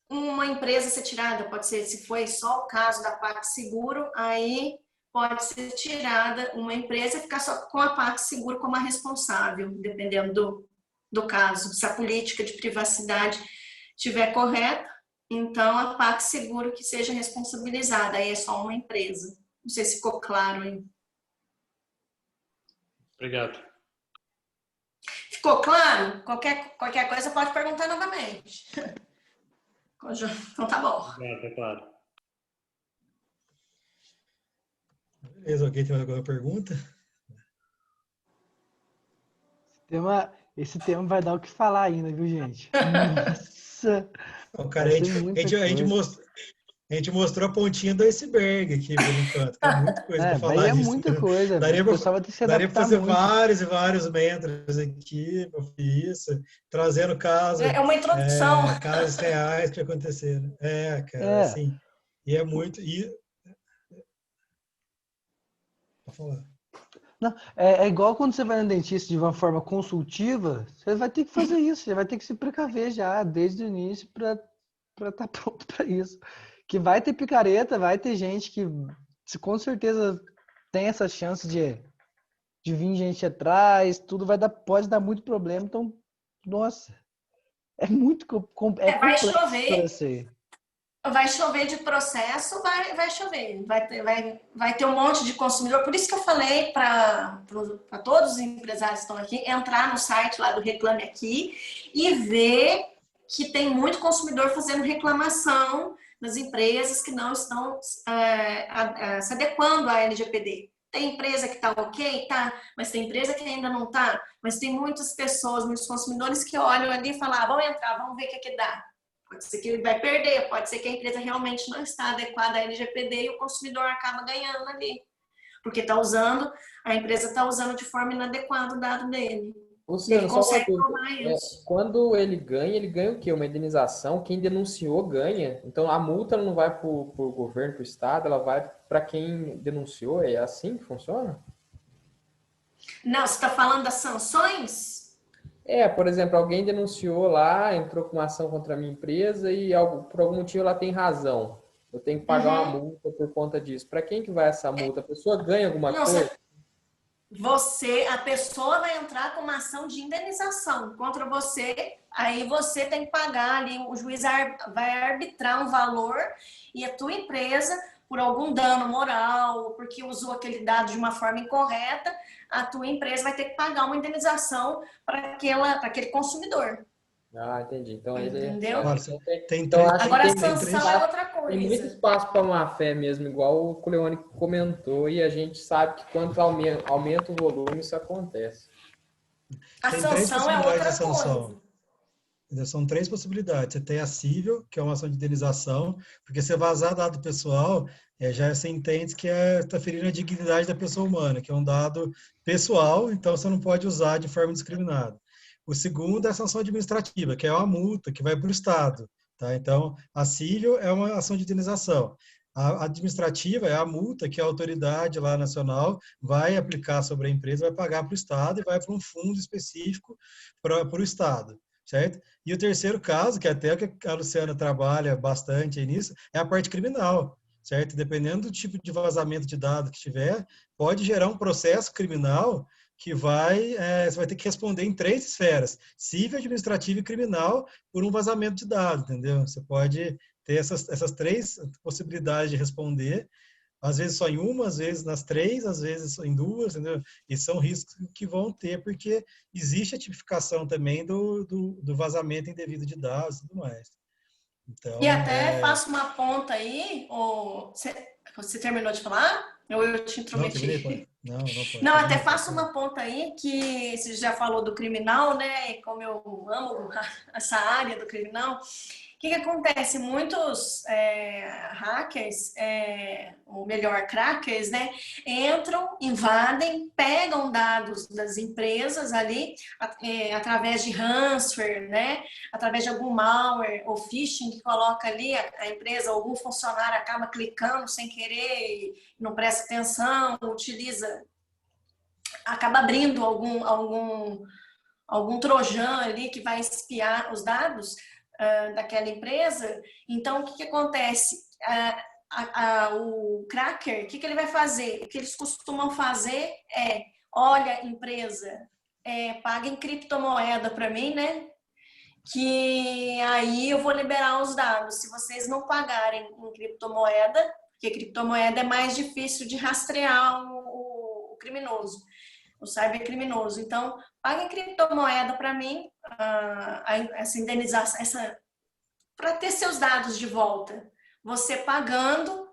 uma empresa ser tirada, pode ser, se foi só o caso da PagSeguro, aí pode ser tirada uma empresa e ficar só com a PagSeguro como a responsável, dependendo do caso. Se a política de privacidade estiver correta, então a PagSeguro que seja responsabilizada, aí é só uma empresa. Não sei se ficou claro aí. Obrigado. Ficou claro? Qualquer coisa pode perguntar novamente. Então tá bom. Obrigado, é claro. Beleza, alguém tem mais alguma pergunta? Esse tema vai dar o que falar ainda, viu, gente? Nossa! Cara, a gente mostrou a pontinha do iceberg aqui, por enquanto. Tem muita coisa para falar disso. Muita coisa. Daria para fazer vários e vários metros aqui, isso, trazendo casos. É uma introdução. Casos reais que aconteceram. Cara, assim. E é muito. Pode falar. Não, é igual quando você vai no dentista de uma forma consultiva, você vai ter que fazer isso, você vai ter que se precaver já desde o início para estar pronto para isso. Que vai ter picareta, vai ter gente que com certeza tem essa chance de vir gente atrás, tudo pode dar muito problema, então, nossa, é muito vai chover. Assim. Vai chover de processo, vai chover. Vai ter um monte de consumidor. Por isso que eu falei para todos os empresários que estão aqui, entrar no site lá do Reclame Aqui e ver que tem muito consumidor fazendo reclamação das empresas que não estão se adequando à LGPD. Tem empresa que está ok? Tá. Mas tem empresa que ainda não está. Mas tem muitas pessoas, muitos consumidores que olham ali e falam, vamos entrar, vamos ver o que dá. Pode ser que ele vai perder, pode ser que a empresa realmente não está adequada à LGPD e o consumidor acaba ganhando ali. Porque a empresa está usando de forma inadequada o dado dele. Luciano, ele consegue provar isso. Quando ele ganha o quê? Uma indenização. Quem denunciou ganha. Então a multa não vai para o governo, para o Estado, ela vai para quem denunciou. É assim que funciona? Não, você está falando das sanções? Por exemplo, alguém denunciou lá, entrou com uma ação contra a minha empresa e por algum motivo ela tem razão. Eu tenho que pagar uma multa por conta disso. Para quem que vai essa multa? A pessoa ganha alguma coisa? A pessoa vai entrar com uma ação de indenização contra você, aí você tem que pagar ali, o juiz vai arbitrar um valor e a tua empresa, por algum dano moral, porque usou aquele dado de uma forma incorreta, a tua empresa vai ter que pagar uma indenização para aquele consumidor. Ah, entendi. Então entendeu? Agora a sanção é outra coisa. Tem muito espaço para má fé mesmo, igual o Coleone comentou, e a gente sabe que quando aumenta o volume, isso acontece. A Tem três sanção é possibilidades de outra sanção. coisa. São três possibilidades. Você tem a cível, que é uma ação de indenização, porque você vazar dado pessoal, já você entende que está ferindo a dignidade da pessoa humana, que é um dado pessoal, então você não pode usar de forma indiscriminada. O segundo é a sanção administrativa, que é uma multa que vai para o Estado. Tá? Então, a cível é uma ação de indenização. A administrativa é a multa que a autoridade lá nacional vai aplicar sobre a empresa, vai pagar para o Estado e vai para um fundo específico para o Estado, certo? E o terceiro caso, que até que a Luciana trabalha bastante nisso, é a parte criminal, certo? Dependendo do tipo de vazamento de dados que tiver, pode gerar um processo criminal que você vai ter que responder em três esferas: civil, administrativa e criminal, por um vazamento de dados, entendeu? Você pode ter essas três possibilidades de responder, às vezes só em uma, às vezes nas três, às vezes só em duas, entendeu? E são riscos que vão ter, porque existe a tipificação também do vazamento indevido de dados e tudo mais. Então, E até faço uma ponta aí, ou você terminou de falar? Ou eu te intrometi? Não, terminei, pode. Não, pode. Não, até faço uma ponta aí, que você já falou do criminal, né? E como eu amo essa área do criminal, o que acontece? Muitos hackers, ou melhor, crackers, né? Entram, invadem, pegam dados das empresas ali, através de ransomware, né? Através de algum malware ou phishing que coloca ali a empresa, algum funcionário acaba clicando sem querer, não presta atenção, acaba abrindo algum trojan ali que vai espiar os dados daquela empresa. Então, o que acontece? O cracker, o que ele vai fazer? O que eles costumam fazer olha, empresa, paga em criptomoeda para mim, né? Que aí eu vou liberar os dados. Se vocês não pagarem em criptomoeda, porque criptomoeda é mais difícil de rastrear o criminoso, o cybercriminoso. Então, paga em criptomoeda para mim, essa indenização, para ter seus dados de volta. Você pagando,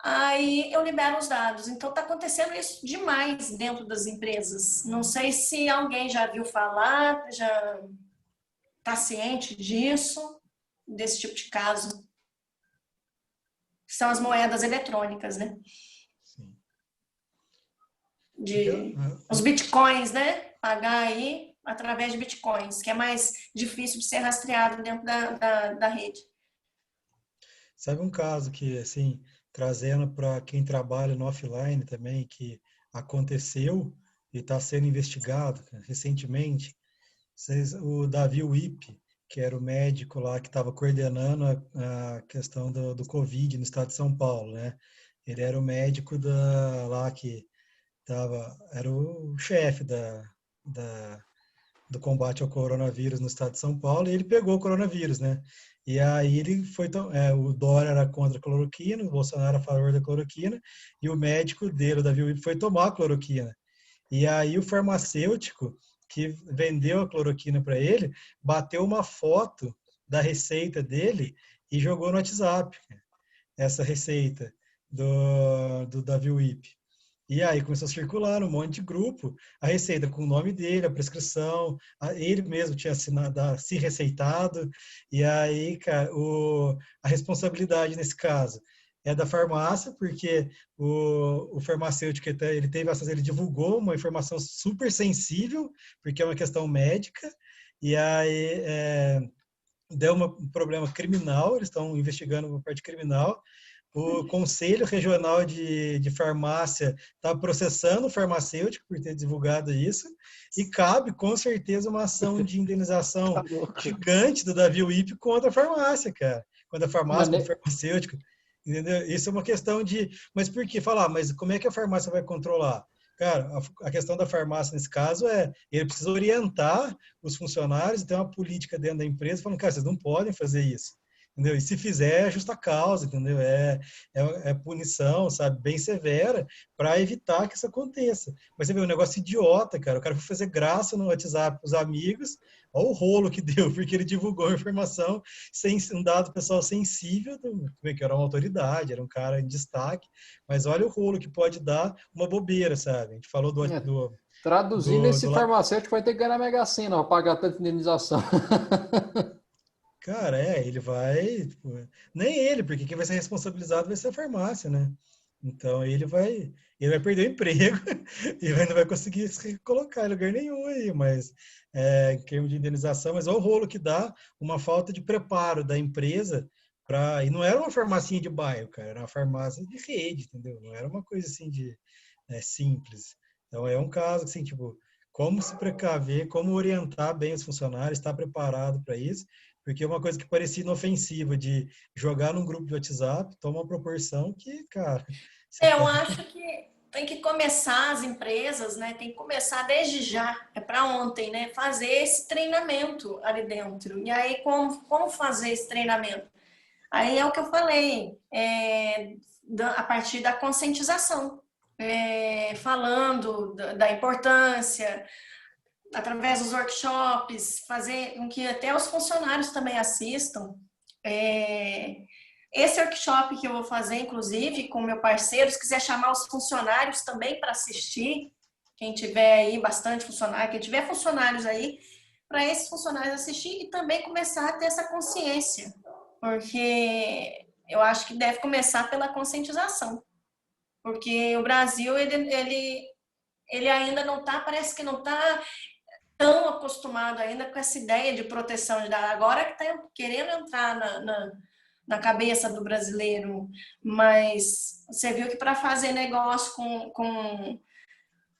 aí eu libero os dados. Então, está acontecendo isso demais dentro das empresas. Não sei se alguém já viu falar, já está ciente disso, desse tipo de caso. São as moedas eletrônicas, né? Sim. Os bitcoins, né? Pagar aí através de bitcoins, que é mais difícil de ser rastreado dentro da rede. Sabe um caso que, assim, trazendo para quem trabalha no offline também, que aconteceu e está sendo investigado recentemente, o Davi Wipe, que era o médico lá que estava coordenando a questão do Covid no estado de São Paulo, né? Ele era o médico lá que era o chefe do combate ao coronavírus no estado de São Paulo, e ele pegou o coronavírus, né? E aí ele o Dória era contra a cloroquina, o Bolsonaro a favor da cloroquina, e o médico dele, o Davi Wipe, foi tomar a cloroquina. E aí o farmacêutico que vendeu a cloroquina para ele, bateu uma foto da receita dele e jogou no WhatsApp essa receita do Davi Wipe. E aí começou a circular um monte de grupo, a receita com o nome dele, a prescrição, ele mesmo tinha se receitado, e aí, cara, a responsabilidade nesse caso é da farmácia, porque o farmacêutico, ele divulgou uma informação super sensível, porque é uma questão médica, e aí deu um problema criminal, eles estão investigando uma parte criminal. O Conselho Regional de Farmácia está processando o farmacêutico por ter divulgado isso, e cabe, com certeza, uma ação de indenização gigante do Davi Wipe contra a farmácia, cara. Contra a farmácia, contra o farmacêutico. Entendeu? Isso é uma questão de... Mas por que falar? Mas como é que a farmácia vai controlar? Cara, a questão da farmácia nesse caso ele precisa orientar os funcionários e ter uma política dentro da empresa falando, cara, vocês não podem fazer isso. Entendeu? E se fizer, é justa causa, entendeu? É punição, sabe? Bem severa para evitar que isso aconteça. Mas você vê um negócio idiota, cara. O cara foi fazer graça no WhatsApp com os amigos, olha o rolo que deu, porque ele divulgou a informação sem um dado pessoal sensível, que era uma autoridade, era um cara em destaque, mas olha o rolo que pode dar uma bobeira, sabe? A gente falou Traduzindo, esse farmacêutico vai ter que ganhar na Mega Sena para pagar tanta indenização. Cara, ele vai. Tipo, nem ele, porque quem vai ser responsabilizado vai ser a farmácia, né? Então ele vai perder o emprego e não vai conseguir se colocar em lugar nenhum aí, mas em termos de indenização, mas olha o rolo que dá uma falta de preparo da empresa para. E não era uma farmacinha de bairro, cara, era uma farmácia de rede, entendeu? Não era uma coisa assim de simples. Então é um caso assim, tipo, como se precaver, como orientar bem os funcionários, estar preparado para isso. Porque uma coisa que parecia inofensiva de jogar num grupo de WhatsApp toma uma proporção que, cara... Eu acho que tem que começar as empresas, né? Tem que começar desde já, para ontem, né? Fazer esse treinamento ali dentro. E aí, como fazer esse treinamento? Aí é o que eu falei, a partir da conscientização, falando da importância, através dos workshops, fazer com que até os funcionários também assistam. Esse workshop que eu vou fazer, inclusive, com o meu parceiro, se quiser chamar os funcionários também para assistir, quem tiver aí bastante funcionário, quem tiver funcionários aí, para esses funcionários assistir e também começar a ter essa consciência, porque eu acho que deve começar pela conscientização, porque o Brasil, ele ainda não está, parece que não está tão acostumado ainda com essa ideia de proteção de dados. Agora que está querendo entrar na cabeça do brasileiro, mas você viu que para fazer negócio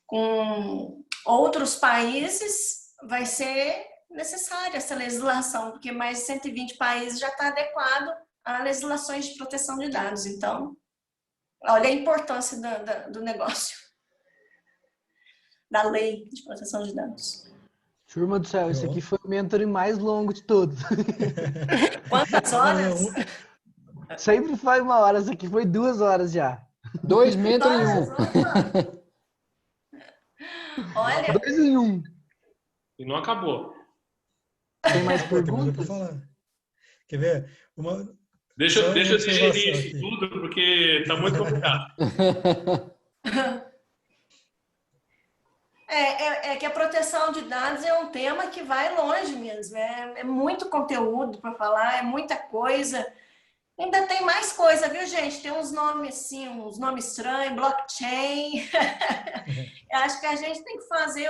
com outros países vai ser necessária essa legislação, porque mais de 120 países já está adequado a legislações de proteção de dados. Então, olha a importância do negócio, da lei de proteção de dados. Turma do céu, esse aqui foi o mentoring mais longo de todos. Quantas horas? Sempre foi 1 hora, esse aqui foi 2 horas já. 2 mentoring em 1. Olha. 2 em 1. E não acabou. Tem mais perguntas? Quer ver? Deixa eu digerir isso tudo, porque tá muito complicado. Que a proteção de dados é um tema que vai longe mesmo. É muito conteúdo para falar, é muita coisa. Ainda tem mais coisa, viu, gente? Tem uns nomes assim, uns nomes estranhos, blockchain. Eu acho que a gente tem que fazer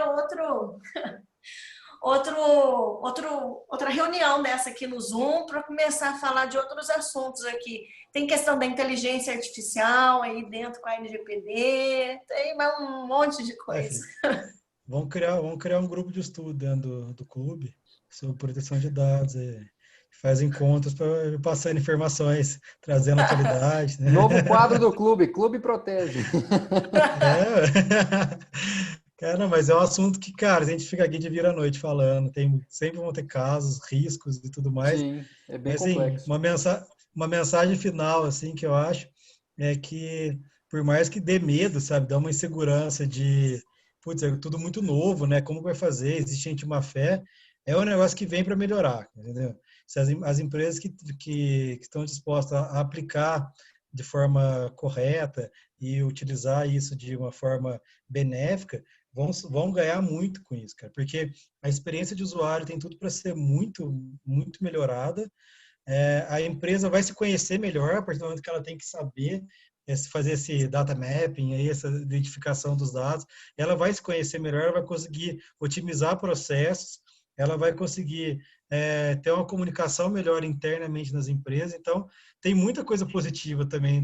outra reunião dessa aqui no Zoom para começar a falar de outros assuntos aqui. Tem questão da inteligência artificial aí dentro com a LGPD, tem um monte de coisa. Vamos criar um grupo de estudo dentro do clube sobre proteção de dados. Faz encontros para passando informações, trazendo atualidade. Né? Novo quadro do clube, Clube Protege. Cara, mas é um assunto que, cara, a gente fica aqui de vira à noite falando, sempre vão ter casos, riscos e tudo mais. Sim, é bem mas, assim, complexo. Uma mensagem final, assim, que eu acho, é que, por mais que dê medo, sabe, dá uma insegurança de, putz, é tudo muito novo, né, como vai fazer, existe gente de má fé, é um negócio que vem para melhorar, entendeu? Se as empresas que estão dispostas a aplicar de forma correta e utilizar isso de uma forma benéfica, vão ganhar muito com isso, cara, porque a experiência de usuário tem tudo para ser muito, muito melhorada. A empresa vai se conhecer melhor a partir do momento que ela tem que saber fazer esse data mapping, aí, essa identificação dos dados, ela vai se conhecer melhor, ela vai conseguir otimizar processos, ela vai conseguir ter uma comunicação melhor internamente nas empresas. Então, tem muita coisa positiva também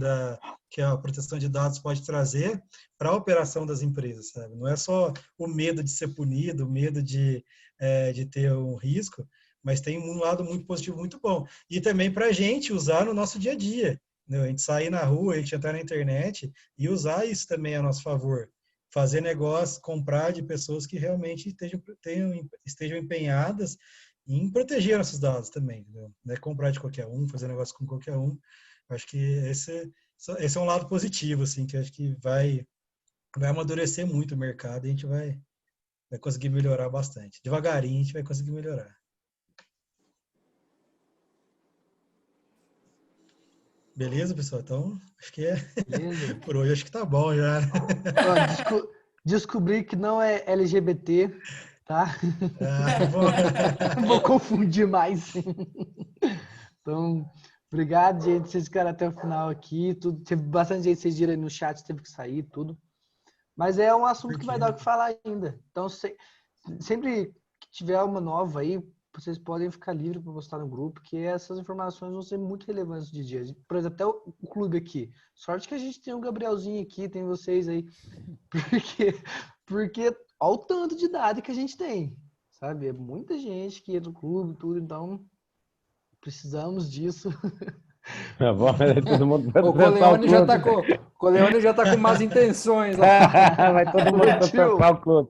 que a proteção de dados pode trazer para a operação das empresas, sabe? Não é só o medo de ser punido, o medo de ter um risco, mas tem um lado muito positivo, muito bom. E também para a gente usar no nosso dia a dia. Né? A gente sair na rua, a gente entrar na internet e usar isso também a nosso favor. Fazer negócio, comprar de pessoas que realmente estejam empenhadas em proteger nossos dados também. Não é comprar de qualquer um, fazer negócio com qualquer um. Acho que esse é um lado positivo, assim, que acho que vai amadurecer muito o mercado e a gente vai conseguir melhorar bastante. Devagarinho a gente vai conseguir melhorar. Beleza, pessoal? Então, acho que por hoje acho que tá bom já. Descobri que não é LGBT, tá? Bom. Vou confundir mais. Então, obrigado, gente. Vocês ficaram até o final aqui. Tudo, teve bastante gente, vocês viram aí no chat, teve que sair, tudo. Mas é um assunto que vai dar o que falar ainda. Então, sempre que tiver uma nova aí, vocês podem ficar livres para postar no grupo, porque essas informações vão ser muito relevantes de dia. Por exemplo, até o clube aqui. Sorte que a gente tem o Gabrielzinho aqui, tem vocês aí. Porque olha o tanto de idade que a gente tem, sabe? É muita gente que entra no clube, tudo, então precisamos disso. Tá bom, todo mundo vai O Coleone já tá com más intenções lá. Vai todo mundo processar o clube.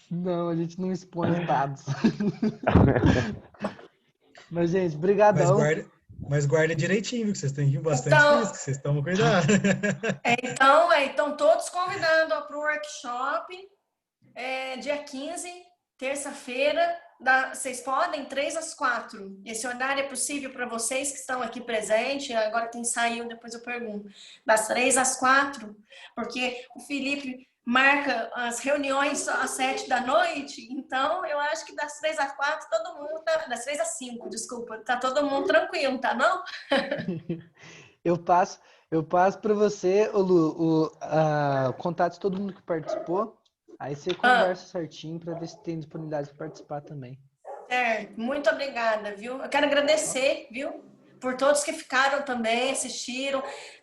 Não, a gente não expõe os dados. Mas, gente, brigadão. Mas guarda direitinho, que vocês têm que ir bastante risco, vocês tomam cuidado. Então, todos convidados para o workshop, dia 15, terça-feira, vocês podem, 3 às 4. Esse horário é possível para vocês que estão aqui presentes, agora quem saiu, depois eu pergunto. Das 3 às 4, porque o Felipe marca as reuniões às 7 da noite, então eu acho que das 3 às 4 todo mundo das 3 às 5, desculpa, tá todo mundo tranquilo, tá não? Eu passo para você, Lu, o contato de todo mundo que participou, aí você conversa certinho para ver se tem disponibilidade para participar também. Certo, muito obrigada, viu? Eu quero agradecer, viu, por todos que ficaram também, assistiram,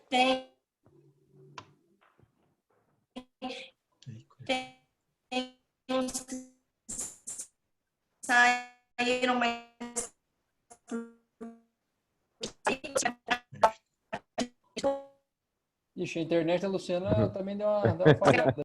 tem uns que saíram, mas Ixi, a internet da Luciana também deu uma falhada.